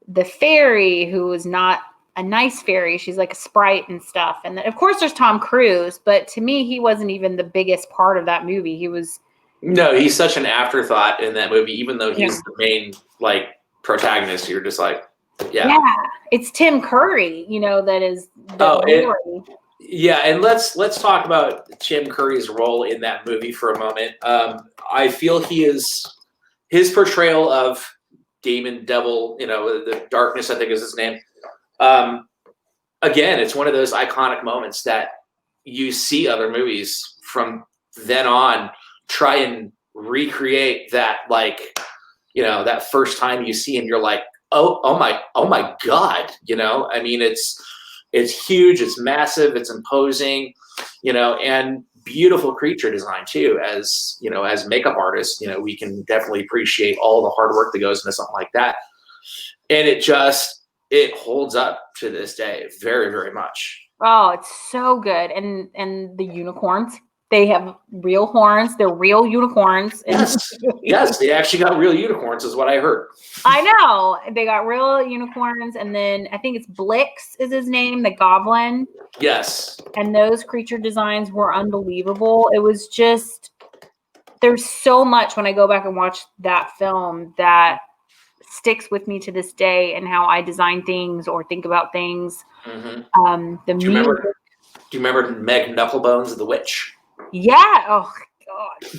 the fairy who is not a nice fairy. She's like a sprite and stuff. And then, of course, there's Tom Cruise, but to me, he wasn't even the biggest part of that movie. No, he's such an afterthought in that movie, even though he's the main protagonist. You're just like, yeah, it's Tim Curry, that is yeah. And let's talk about Tim Curry's role in that movie for a moment. I feel his portrayal of Demon Devil, the Darkness, I think is his name. Again, it's one of those iconic moments that you see other movies from then on try and recreate that, that first time you see him, you're like, oh my God, I mean, it's huge, it's massive, it's imposing, and beautiful creature design too. As makeup artists, we can definitely appreciate all the hard work that goes into something like that. And it holds up to this day very, very much. Oh, it's so good. And the unicorns, they have real horns. They're real unicorns. Yes, they actually got real unicorns is what I heard. I know. They got real unicorns. And then I think it's Blix is his name, the goblin. Yes. And those creature designs were unbelievable. It was just, there's so much when I go back and watch that film that sticks with me to this day, and how I design things or think about things. Do you remember Meg Knucklebones, the witch? Yeah. Oh God.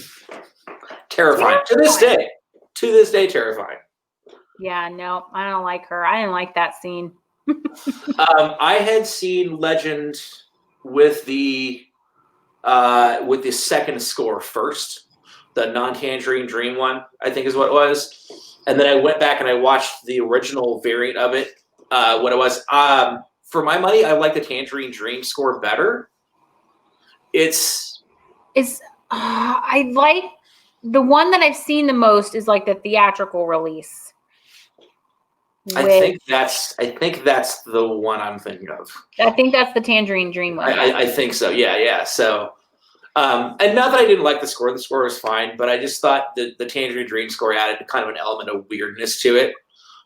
Terrifying. To this day, terrifying. Yeah. No, I don't like her. I didn't like that scene. I had seen Legend with the second score first, the non-Tangerine Dream one, I think is what it was. And then I went back and I watched the original variant of it. What it was, for my money, I like the Tangerine Dream score better. I like the one that I've seen the most is like the theatrical release. I think that's the one I'm thinking of. I think that's the Tangerine Dream one. I think so. Yeah. So, and not that I didn't like the score was fine, but I just thought that the Tangerine Dream score added kind of an element of weirdness to it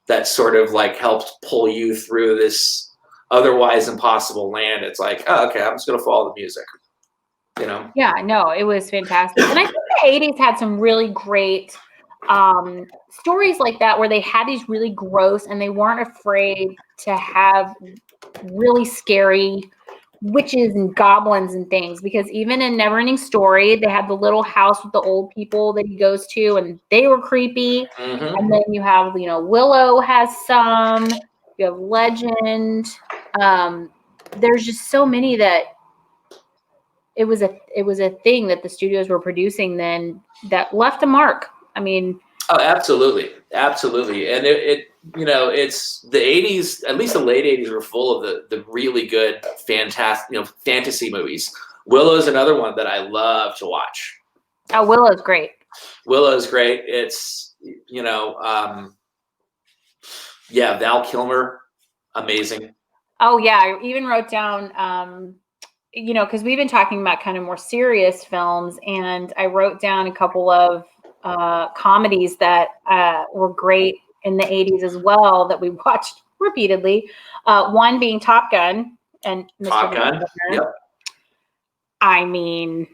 that sort of helped pull you through this otherwise impossible land. It's like, oh, okay, I'm just going to follow the music, Yeah, no, it was fantastic. And I think the 80s had some really great stories like that, where they had these really gross, and they weren't afraid to have really scary witches and goblins and things, because even in Neverending Story, they had the little house with the old people that he goes to, and they were creepy. And then you have, Willow has some, you have Legend. There's just so many that it was a thing that the studios were producing then that left a mark. I mean, oh, absolutely. And it's the 80s, at least the late 80s, were full of the really good, fantastic, fantasy movies. Willow's another one that I love to watch. Oh, Willow's great. It's, Val Kilmer, amazing. Oh yeah, I even wrote down, because we've been talking about kind of more serious films, and I wrote down a couple of comedies that were great in the 80s as well that we watched repeatedly. One being Top Gun and Mr. Top Gun. Yep. I mean,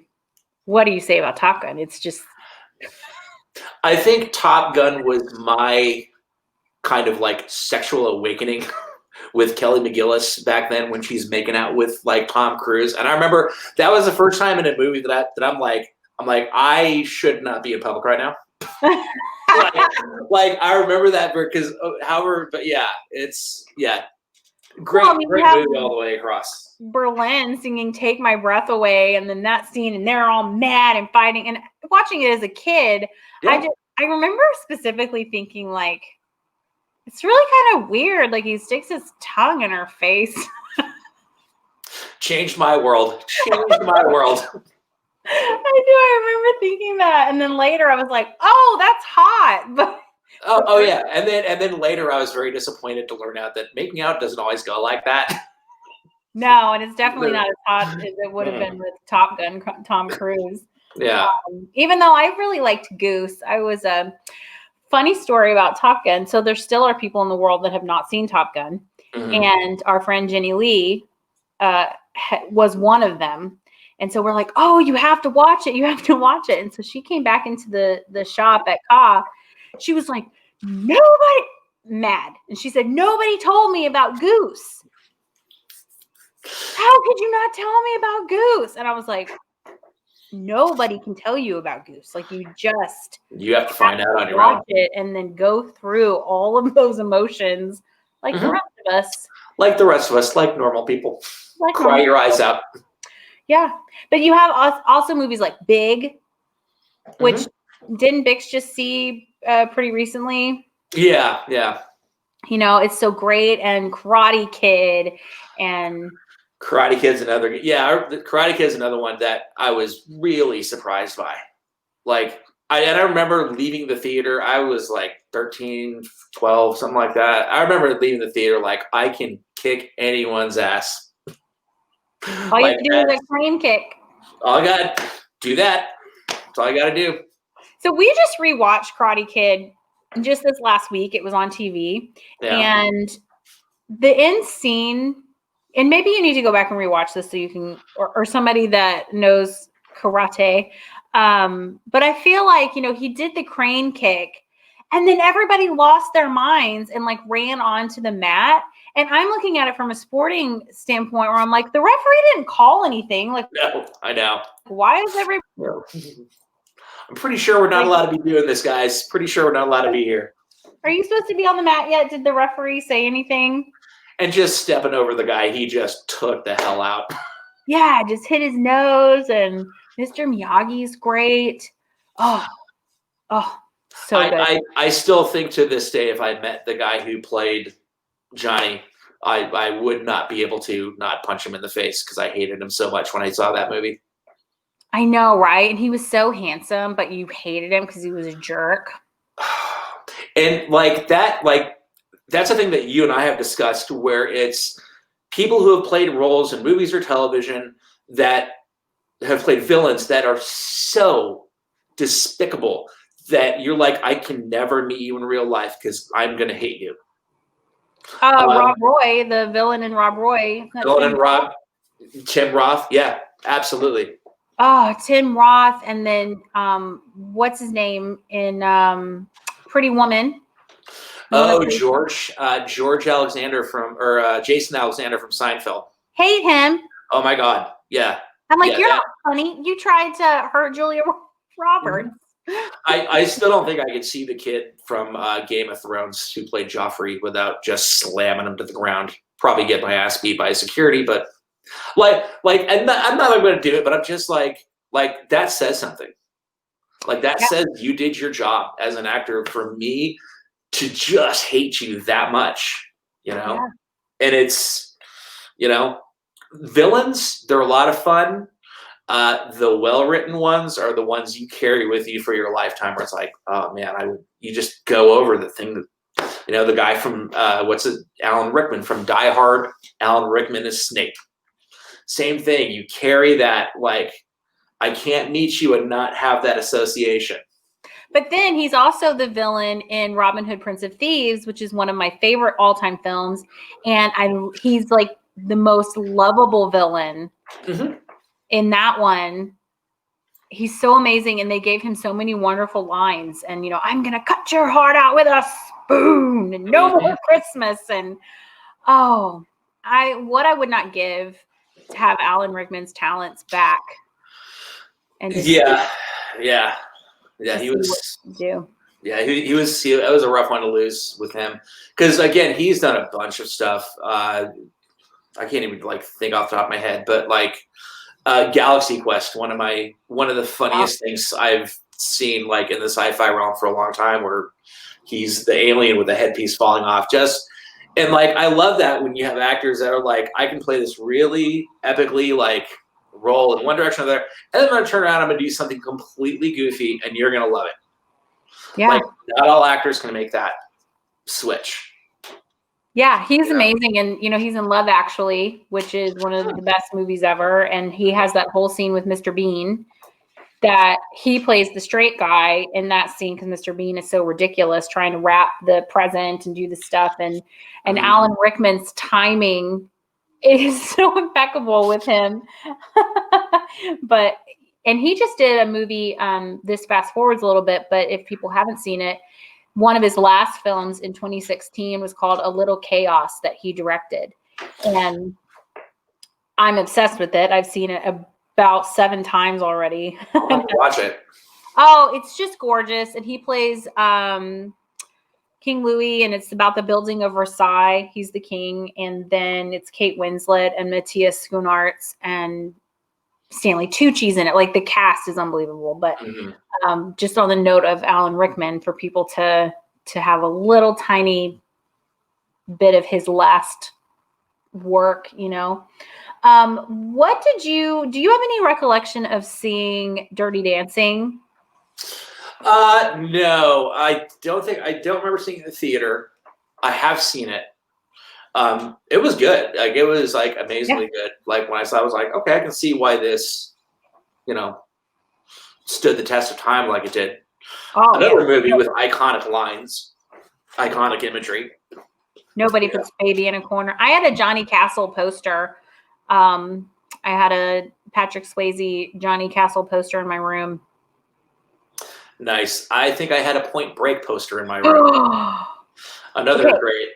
what do you say about Top Gun? It's just. I think Top Gun was my kind of like sexual awakening with Kelly McGillis back then when she's making out with like Tom Cruise. And I remember that was the first time in a movie that I'm like, I should not be in public right now. like I remember that because however, but yeah, it's great, great movie all the way across. Berlin singing "Take My Breath Away," and then that scene, and they're all mad and fighting. And watching it as a kid, I remember specifically thinking like, it's really kind of weird. Like he sticks his tongue in her face. Changed my world. Changed my world. I remember thinking that, and then later I was like, "Oh, that's hot." But oh yeah, and then later I was very disappointed to learn out that making out doesn't always go like that. No, and it's definitely not as hot as it would have been with Top Gun, Tom Cruise. Yeah. Even though I really liked Goose, I was a funny story about Top Gun. So there still are people in the world that have not seen Top Gun, and our friend Jenny Lee was one of them. And so we're like, "Oh, you have to watch it. You have to watch it." And so she came back into the shop at Ka. She was like, "Nobody," mad. And she said, "Nobody told me about Goose. How could you not tell me about Goose?" And I was like, nobody can tell you about Goose. Like you have to find out on your own. It and then go through all of those emotions like the rest of us. Like the rest of us, like normal people. Like cry your eyes out. Yeah. But you have also movies like Big, which didn't Bix just see pretty recently? Yeah, yeah. You know, it's so great. And Karate Kid and Karate Kid's another. Yeah, Karate Kid's another one that I was really surprised by. Like, I remember leaving the theater. I was like 13, 12, something like that. I remember leaving the theater like, I can kick anyone's ass. All you have to do is a crane kick. All I got to do that. That's all I got to do. So we just rewatched Karate Kid just this last week. It was on TV. Yeah. And the end scene, and maybe you need to go back and rewatch this so you can, or somebody that knows karate. But I feel like, you know, he did the crane kick and then everybody lost their minds and like ran onto the mat. And I'm looking at it from a sporting standpoint where I'm like, the referee didn't call anything. Like, no, I know. Why is everybody? I'm pretty sure we're not allowed to be doing this, guys. Pretty sure we're not allowed to be here. Are you supposed to be on the mat yet? Did the referee say anything? And just stepping over the guy, he just took the hell out. Yeah, just hit his nose, and Mr. Miyagi's great. Oh, so good. I still think to this day, if I met the guy who played Johnny, I would not be able to not punch him in the face because I hated him so much when I saw that movie. I know, right? And he was so handsome, but you hated him because he was a jerk. And that's a thing that you and I have discussed where it's people who have played roles in movies or television that have played villains that are so despicable that you're like, I can never meet you in real life because I'm going to hate you. Rob Roy, the villain in Rob Roy. Tim Roth. Yeah, absolutely. Oh, Tim Roth. And then what's his name in Pretty Woman? Oh, George Alexander Jason Alexander from Seinfeld. Hate him. Oh my God. Yeah. I'm like, you're not funny. You tried to hurt Julia Roberts. I still don't think I could see the kid from Game of Thrones who played Joffrey without just slamming him to the ground. Probably get my ass beat by security, but I'm not going to do it. But I'm just like that says something. Like that says you did your job as an actor for me to just hate you that much, you know? Yeah. And it's, you know, villains, they're a lot of fun. The well-written ones are the ones you carry with you for your lifetime where it's like, oh man, you just go over the thing that, you know, the guy from, Alan Rickman from Die Hard, Alan Rickman is Snape. Same thing. You carry that, like, I can't meet you and not have that association. But then he's also the villain in Robin Hood, Prince of Thieves, which is one of my favorite all-time films. And he's like the most lovable villain in that one, he's so amazing, and they gave him so many wonderful lines. And I'm gonna cut your heart out with a spoon, and no more Christmas. And what I would not give to have Alan Rickman's talents back. And yeah, he was do. Yeah, he was. It was a rough one to lose with him because again, he's done a bunch of stuff. I can't even think off the top of my head, but Galaxy Quest, one of the funniest things I've seen in the sci-fi realm for a long time, where he's the alien with the headpiece falling off. And I love that when you have actors that are I can play this really epically role in one direction or the other, and then I'm gonna turn around, I'm gonna do something completely goofy, and you're gonna love it. Yeah. Not all actors can make that switch. Yeah, he's amazing. And, he's in Love Actually, which is one of the best movies ever. And he has that whole scene with Mr. Bean that he plays the straight guy in that scene because Mr. Bean is so ridiculous trying to wrap the present and do the stuff. And Alan Rickman's timing is so impeccable with him. And he just did a movie, this fast forwards a little bit, but if people haven't seen it, one of his last films in 2016 was called A Little Chaos that he directed. And I'm obsessed with it. I've seen it about 7 times already. I'll have to watch it. Oh, it's just gorgeous. And he plays King Louis, and it's about the building of Versailles. He's the king. And then it's Kate Winslet and Matthias Schoenaerts and Stanley Tucci's in it. The cast is unbelievable. But just on the note of Alan Rickman, for people to have a little tiny bit of his last work, do you have any recollection of seeing Dirty Dancing? No, I don't remember seeing it in the theater. I have seen it. It was good. It was amazingly good. When I saw it, I was okay, I can see why this, stood the test of time like it did. Another movie with iconic lines, iconic imagery. Nobody puts baby in a corner. I had a Johnny Castle poster. I had a Patrick Swayze Johnny Castle poster in my room. Nice. I think I had a Point Break poster in my room. Another great.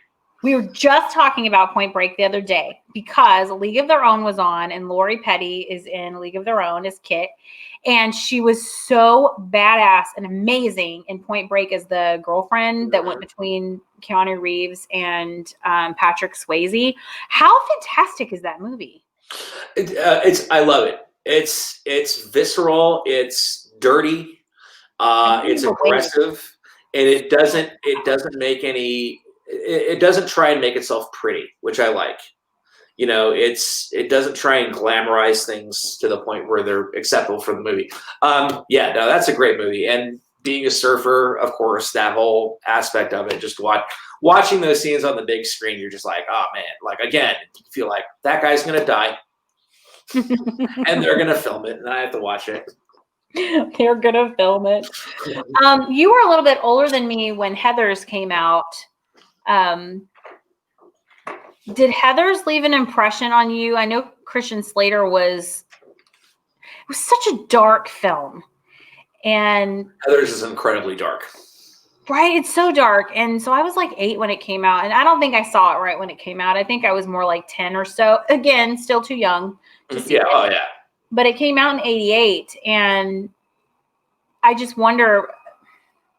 We were just talking about Point Break the other day because League of Their Own was on, and Lori Petty is in League of Their Own as Kit. And she was so badass and amazing in Point Break as the girlfriend that went between Keanu Reeves and Patrick Swayze. How fantastic is that movie? I love it. It's visceral. It's dirty. It's aggressive, and it doesn't make any. It doesn't try and make itself pretty, which I like. It doesn't try and glamorize things to the point where they're acceptable for the movie. That's a great movie. And being a surfer, of course, that whole aspect of it, just watching those scenes on the big screen, you're just oh man, again, you feel like that guy's going to die and they're going to film it and I have to watch it. They're going to film it. You were a little bit older than me when Heathers came out. Did Heathers leave an impression on you? I know Christian Slater was such a dark film. And Heathers is incredibly dark. Right? It's so dark. And so I was 8 when it came out. And I don't think I saw it right when it came out. I think I was more 10 or so. Again, still too young to see it. Oh, yeah. But it came out in 88. And I just wonder,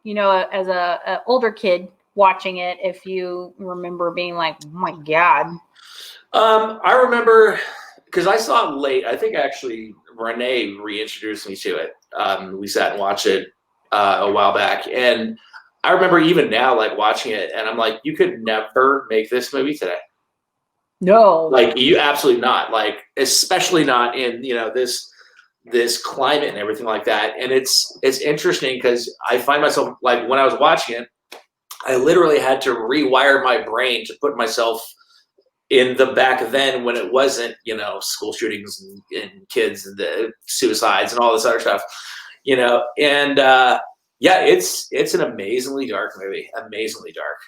as a older kid, watching it, if you remember being oh my God. I remember because I saw it late. I think actually Renee reintroduced me to it. We sat and watched it a while back, and I remember even now watching it, and I'm you could never make this movie today. No, you absolutely not. Especially not in this climate and everything like that. And it's interesting because I find myself when I was watching it, I literally had to rewire my brain to put myself in the back then when it wasn't, school shootings and kids and the suicides and all this other stuff, and it's an amazingly dark movie, amazingly dark.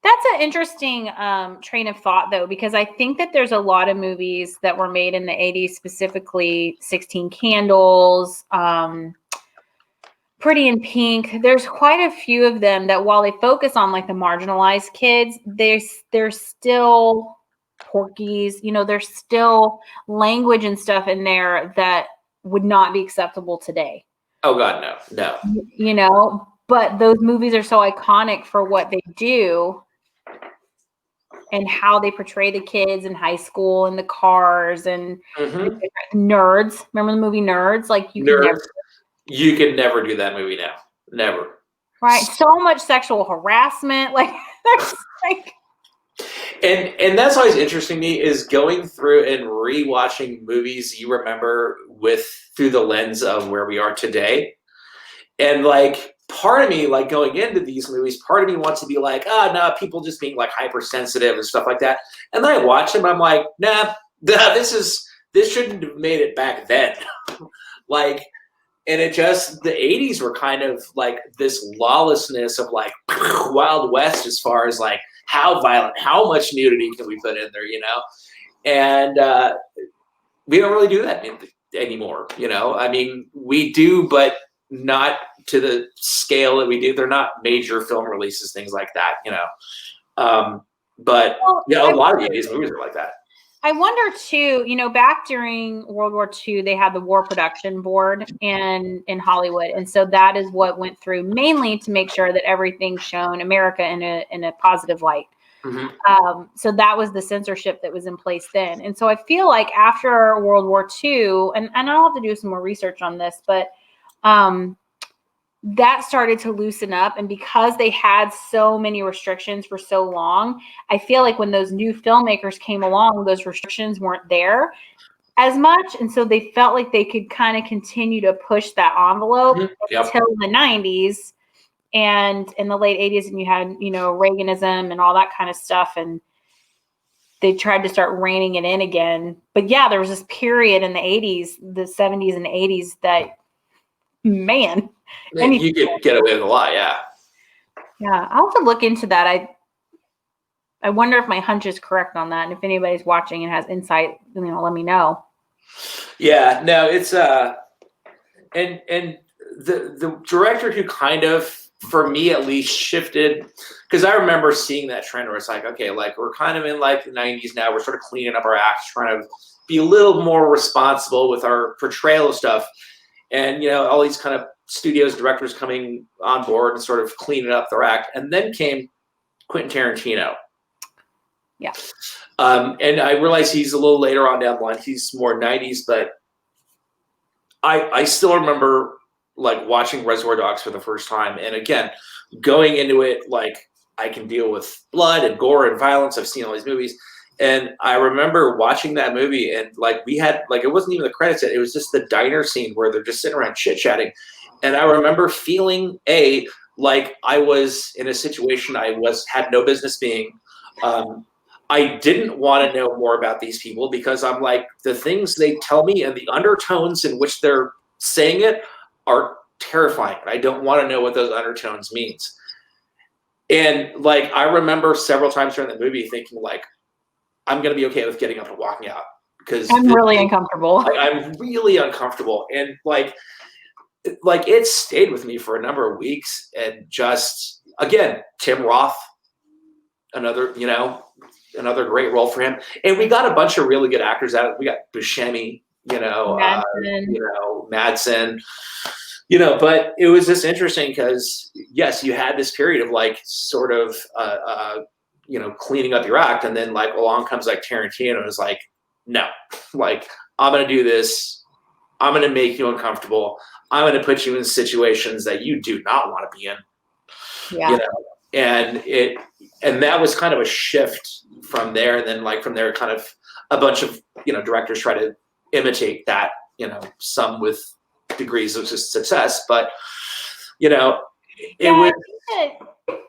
That's an interesting train of thought, though, because I think that there's a lot of movies that were made in the 80s, specifically 16 Candles, Pretty in Pink. There's quite a few of them that while they focus on like the marginalized kids, there's still Porky's, there's still language and stuff in there that would not be acceptable today. Oh God, no. But those movies are so iconic for what they do and how they portray the kids in high school and the cars and the Nerds. Remember the movie Nerds? Like you can never do that movie now. Never. Right. So much sexual harassment. Like there's like and that's always interesting to me is going through and rewatching movies you remember through the lens of where we are today. And like part of me, like going into these movies, part of me wants to be like, no, people just being like hypersensitive and stuff like that. And then I watch them, I'm like, nah, this shouldn't have made it back then. Like, and the 80s were kind of like this lawlessness of like Wild West as far as like how violent, how much nudity can we put in there, And we don't really do that anymore, I mean, we do, but not to the scale that we do. They're not major film releases, things like that, But a lot of the 80s movies are like that. I wonder too, back during World War II, they had the War Production Board in Hollywood. And so that is what went through mainly to make sure that everything shown America in a positive light. So that was the censorship that was in place then. And so I feel like after World War II, and I'll have to do some more research on this, but that started to loosen up. And because they had so many restrictions for so long, I feel like when those new filmmakers came along, those restrictions weren't there as much. And so they felt like they could kind of continue to push that envelope until the 90s and in the late 80s. And you had, Reaganism and all that kind of stuff. And they tried to start reining it in again. But yeah, there was this period in the 80s, the 70s and 80s that, man, you could get away with a lot. Yeah. I'll have to look into that. I wonder if my hunch is correct on that, and if anybody's watching and has insight, let me know. Yeah, no, it's and the director who kind of, for me at least, shifted, because I remember seeing that trend where it's like, okay, like we're kind of in like the 90s now, we're sort of cleaning up our act, trying to be a little more responsible with our portrayal of stuff. And, all these kind of studios, directors coming on board and sort of cleaning up their act. And then came Quentin Tarantino. Yeah. And I realize he's a little later on down the line. He's more 90s, but I still remember like watching Reservoir Dogs for the first time. And again, going into it, like I can deal with blood and gore and violence. I've seen all these movies. And I remember watching that movie and like we had, like, it wasn't even the credits yet. It was just the diner scene where they're just sitting around chit chatting. And I remember feeling like I was in a situation I had no business being. I didn't want to know more about these people because I'm like, the things they tell me and the undertones in which they're saying it are terrifying. I don't want to know what those undertones means. And like, I remember several times during the movie thinking like, I'm going to be okay with getting up and walking out because I'm really uncomfortable. I'm really uncomfortable. And like it stayed with me for a number of weeks. And just, again, Tim Roth, another great role for him. And we got a bunch of really good actors out of it. We got Buscemi, Madsen, but it was just interesting because yes, you had this period of like sort of, cleaning up your act. And then like along comes like Tarantino and is like, no, like I'm going to do this. I'm going to make you uncomfortable. I'm going to put you in situations that you do not want to be in. Yeah. And that was kind of a shift from there. And then like from there, kind of a bunch of, directors try to imitate that, some with degrees of success, but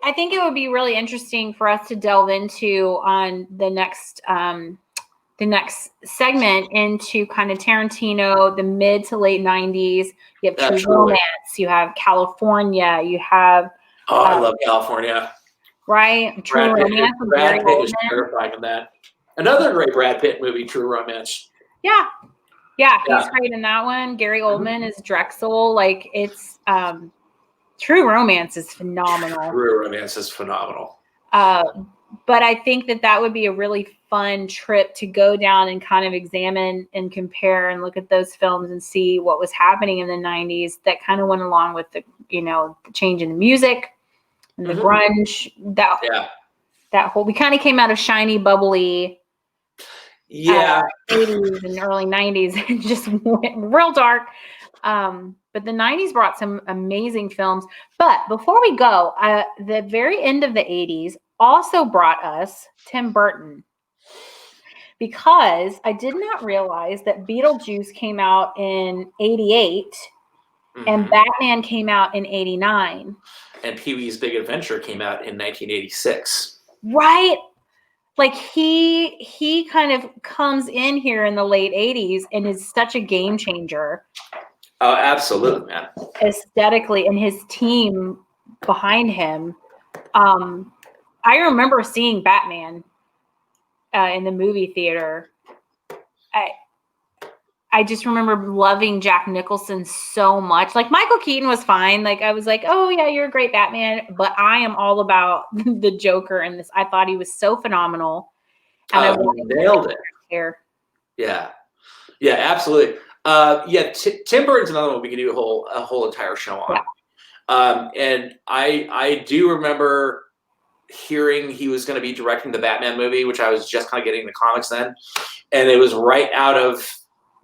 I think it would be really interesting for us to delve into on the next segment into kind of Tarantino, the mid to late 90s. You have True Romance, you have California, you have I love California. Right? True Romance with Gary Brad Pitt is Oldman. terrifying in that. Another great Brad Pitt movie, True Romance. Yeah. Yeah, he's great in that one. Gary Oldman is Drexel. Like, it's True Romance is phenomenal. True Romance is phenomenal. But I think that would be a really fun trip to go down and kind of examine and compare and look at those films and see what was happening in the 90s that kind of went along with the, the change in the music and the grunge. That whole, we kind of came out of shiny, bubbly 80s and early 90s and just went real dark. But the 90s brought some amazing films. But before we go, the very end of the 80s also brought us Tim Burton. Because I did not realize that Beetlejuice came out in 88 and Batman came out in 89. And Pee-wee's Big Adventure came out in 1986. Right? Like he kind of comes in here in the late 80s and is such a game changer. Oh, absolutely, man. Aesthetically, and his team behind him. I remember seeing Batman in the movie theater. I just remember loving Jack Nicholson so much. Like, Michael Keaton was fine. Like, I was like, oh yeah, you're a great Batman. But I am all about the Joker in this. I thought he was so phenomenal. And I nailed it. Here. Yeah. Yeah, absolutely. Tim Burton's another one we could do a whole entire show on. Yeah. And I do remember hearing he was going to be directing the Batman movie, which I was just kind of getting the comics then. And it was right out of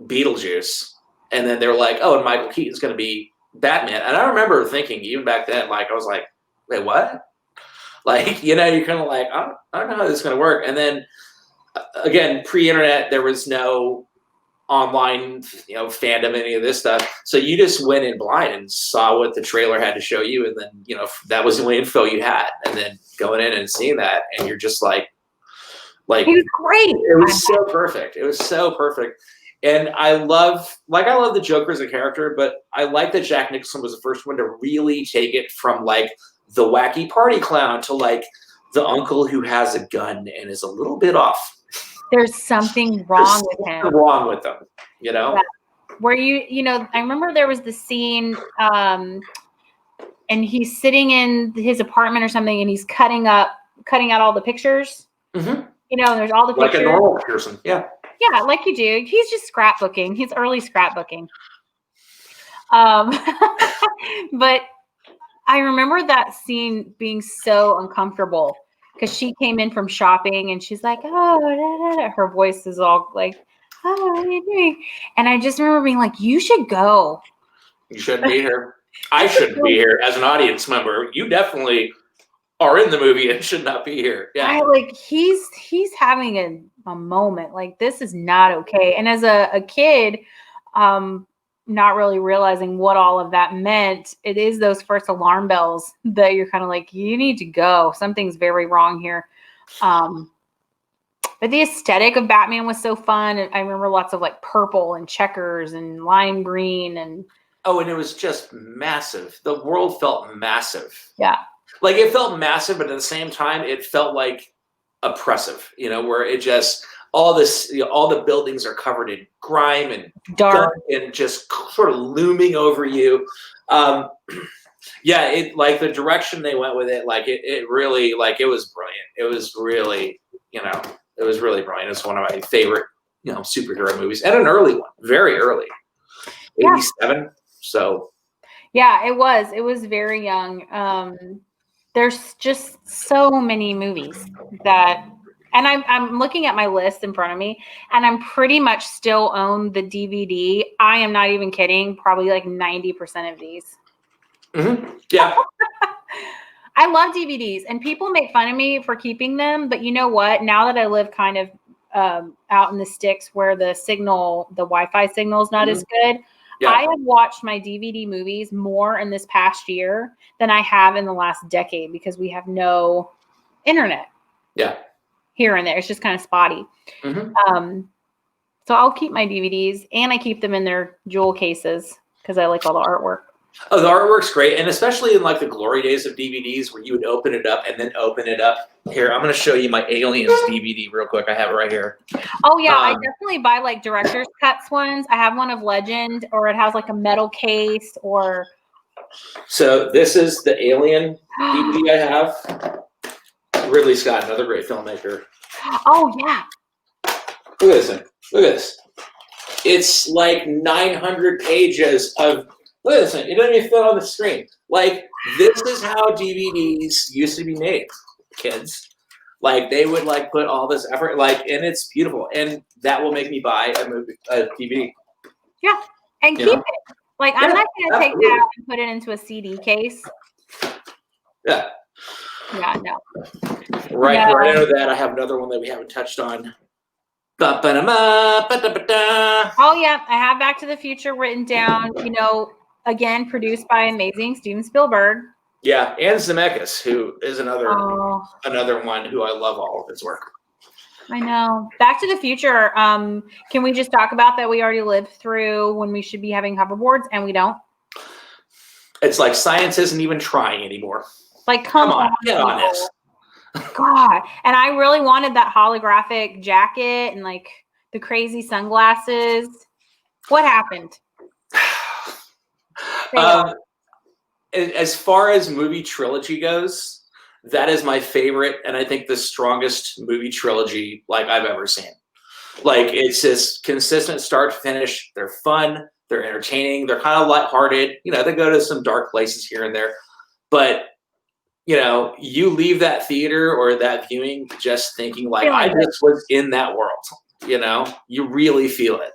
Beetlejuice. And then they were like, oh, and Michael Keaton's going to be Batman. And I remember thinking, even back then, like, I was like, wait, what? Like, you're kind of like, I don't know how this is going to work. And then, again, pre-internet, there was no online, fandom, any of this stuff. So you just went in blind and saw what the trailer had to show you. And then, that was the only info you had. And then going in and seeing that, and you're just like, it was great. It was so perfect. It was so perfect. And I love the Joker as a character, but I like that Jack Nicholson was the first one to really take it from like the wacky party clown to like the uncle who has a gun and is a little bit off. There's something wrong with him. Wrong with them, Yeah. Where I remember there was the scene, and he's sitting in his apartment or something, and he's cutting out all the pictures. Mm-hmm. And there's all the pictures. Like a normal person, yeah. Yeah, like you do. He's just scrapbooking. He's early scrapbooking. But I remember that scene being so uncomfortable because she came in from shopping and she's like, oh, da, da, da. Her voice is all like, oh, what are you doing? And I just remember being like, you should go. You shouldn't be here. I shouldn't be here as an audience member. You definitely are in the movie and should not be here. Yeah. He's having a moment. Like, this is not okay. And as a kid, not really realizing what all of that meant, it is those first alarm bells that you're kind of like, you need to go. Something's very wrong here. But the aesthetic of Batman was so fun. I remember lots of like purple and checkers and lime green and it was just massive. The world felt massive. Yeah. Like, it felt massive, but at the same time, it felt like oppressive, where it just, all the buildings are covered in grime and dark and just sort of looming over you. It like the direction they went with it, like it really, like, it was brilliant. It was really, it was really brilliant. It's one of my favorite, superhero movies, and an early one, very early, 87. So. Yeah, it was very young. There's just so many movies that, and I'm looking at my list in front of me, and I'm pretty much still own the DVD. I am not even kidding. Probably like 90% of these. Mm-hmm. Yeah. I love DVDs, and people make fun of me for keeping them. But you know what? Now that I live kind of out in the sticks where the Wi-Fi signal is not as good. Yeah. I have watched my DVD movies more in this past year than I have in the last decade because we have no internet. Yeah. Here and there. It's just kind of spotty. Mm-hmm. So I'll keep my DVDs, and I keep them in their jewel cases because I like all the artwork. Oh, the artwork's great, and especially in like the glory days of DVDs where you would open it up and then open it up. Here, I'm going to show you my Aliens DVD real quick. I have it right here. Oh yeah, I definitely buy like director's cuts ones. I have one of Legend, or it has like a metal case, or. So this is the Alien DVD I have. Ridley Scott, another great filmmaker. Oh yeah. Look at this thing. Look at this. It's like 900 pages of. Look at this thing. It doesn't even fit on the screen. Like, this is how DVDs used to be made, kids. Like, they would, like, put all this effort, like, and it's beautiful. And that will make me buy a DVD. Yeah, and keep it. Like, I'm not going to take that and put it into a CD case. Yeah. Yeah, no. Right under that, I have another one that we haven't touched on. Oh, yeah, I have Back to the Future written down, again, produced by amazing Steven Spielberg. Yeah, and Zemeckis, who is another one who I love all of his work. I know. Back to the Future, can we just talk about that we already lived through when we should be having hoverboards and we don't? It's like science isn't even trying anymore. Like, come on, get on this. God. And I really wanted that holographic jacket and like the crazy sunglasses. What happened? As far as movie trilogy goes, that is my favorite, and I think the strongest movie trilogy like I've ever seen. Like, it's just consistent start to finish. They're fun, they're entertaining, they're kind of lighthearted. They go to some dark places here and there, but you leave that theater or that viewing just thinking like I just was in that world. You really feel it.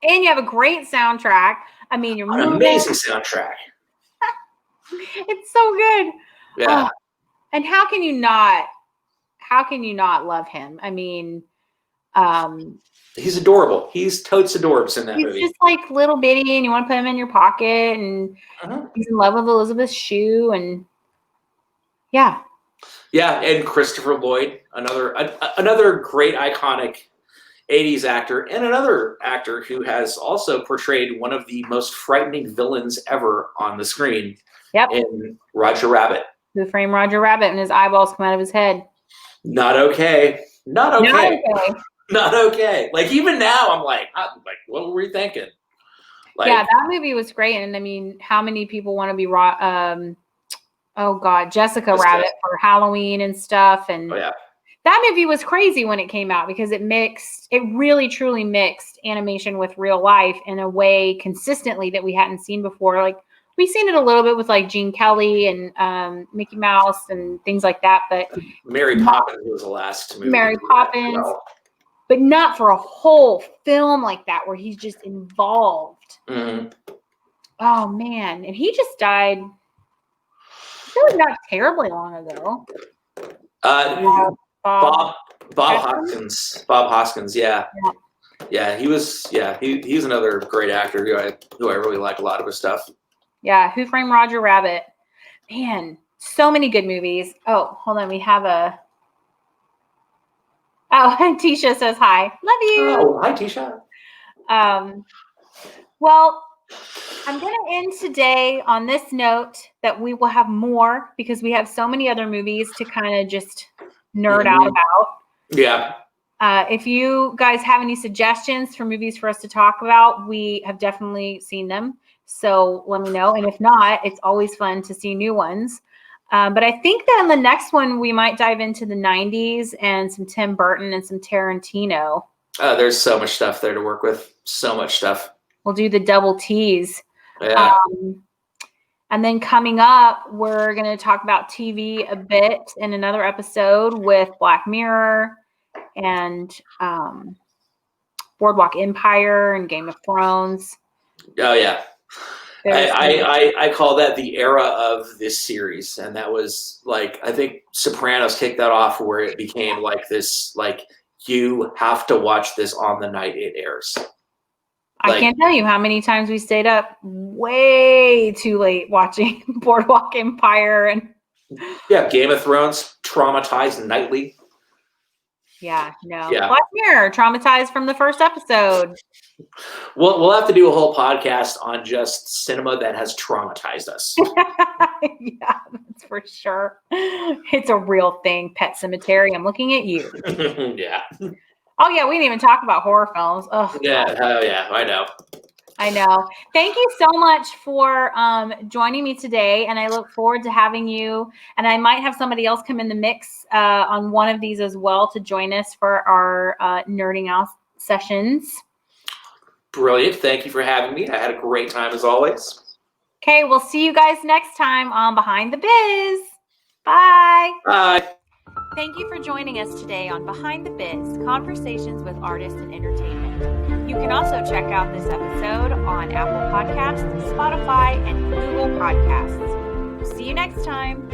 And you have a great soundtrack. I mean, you're moving. Amazing soundtrack. It's so good. Yeah. And how can you not love him? I mean, he's adorable. He's totes adorbs in that movie. He's just like little bitty, and you want to put him in your pocket, and he's in love with Elizabeth Shue, and yeah. Yeah, and Christopher Lloyd, another great iconic 80s actor, and another actor who has also portrayed one of the most frightening villains ever on the screen. Yep. In Roger Rabbit. Who Framed Roger Rabbit, and his eyeballs come out of his head. Not okay. Not okay. Like, even now, I'm like, what were we thinking? Like, yeah, that movie was great, and I mean, how many people want to be Jessica Rabbit for Halloween and stuff, and that movie was crazy when it came out because it really truly mixed animation with real life in a way consistently that we hadn't seen before. Like, we've seen it a little bit with like Gene Kelly and Mickey Mouse and things like that, but Mary Poppins was the last movie. Mary Poppins, but not for a whole film like that where he's just involved. Mm-hmm. Oh man, and he just died. Really not terribly long ago. Bob Hoskins. Yeah, he's another great actor who I really like a lot of his stuff. Yeah, Who Framed Roger Rabbit? Man, so many good movies. Oh, hold on, we have a. Oh, Tisha says hi. Love you. Oh, hi, Tisha. Well, I'm going to end today on this note that we will have more because we have so many other movies to kind of just nerd out about. Yeah. If you guys have any suggestions for movies for us to talk about, we have definitely seen them. So let me know. And if not, it's always fun to see new ones. But I think that in the next one, we might dive into the 90s and some Tim Burton and some Tarantino. There's so much stuff there to work with. So much stuff. We'll do the double T's. Yeah. And then coming up, we're going to talk about TV a bit in another episode with Black Mirror and Boardwalk Empire and Game of Thrones. Oh, yeah. I call that the era of this series. And that was like, I think Sopranos kicked that off where it became like this, like, you have to watch this on the night it airs. I can't tell you how many times we stayed up way too late watching Boardwalk Empire and Game of Thrones, traumatized nightly. Yeah, no. Yeah. Black Mirror, traumatized from the first episode. We'll have to do a whole podcast on just cinema that has traumatized us. Yeah, that's for sure. It's a real thing. Pet Cemetery. I'm looking at you. Yeah. Oh yeah, we didn't even talk about horror films. Oh Yeah. Oh yeah. I know. I know. Thank you so much for joining me today, and I look forward to having you. And I might have somebody else come in the mix on one of these as well to join us for our nerding out sessions. Brilliant. Thank you for having me. I had a great time as always. Okay, we'll see you guys next time on Behind the Biz. Bye. Bye. Thank you for joining us today on Behind the Biz, Conversations with Artists in Entertainment. You can also check out this episode on Apple Podcasts, Spotify, and Google Podcasts. See you next time.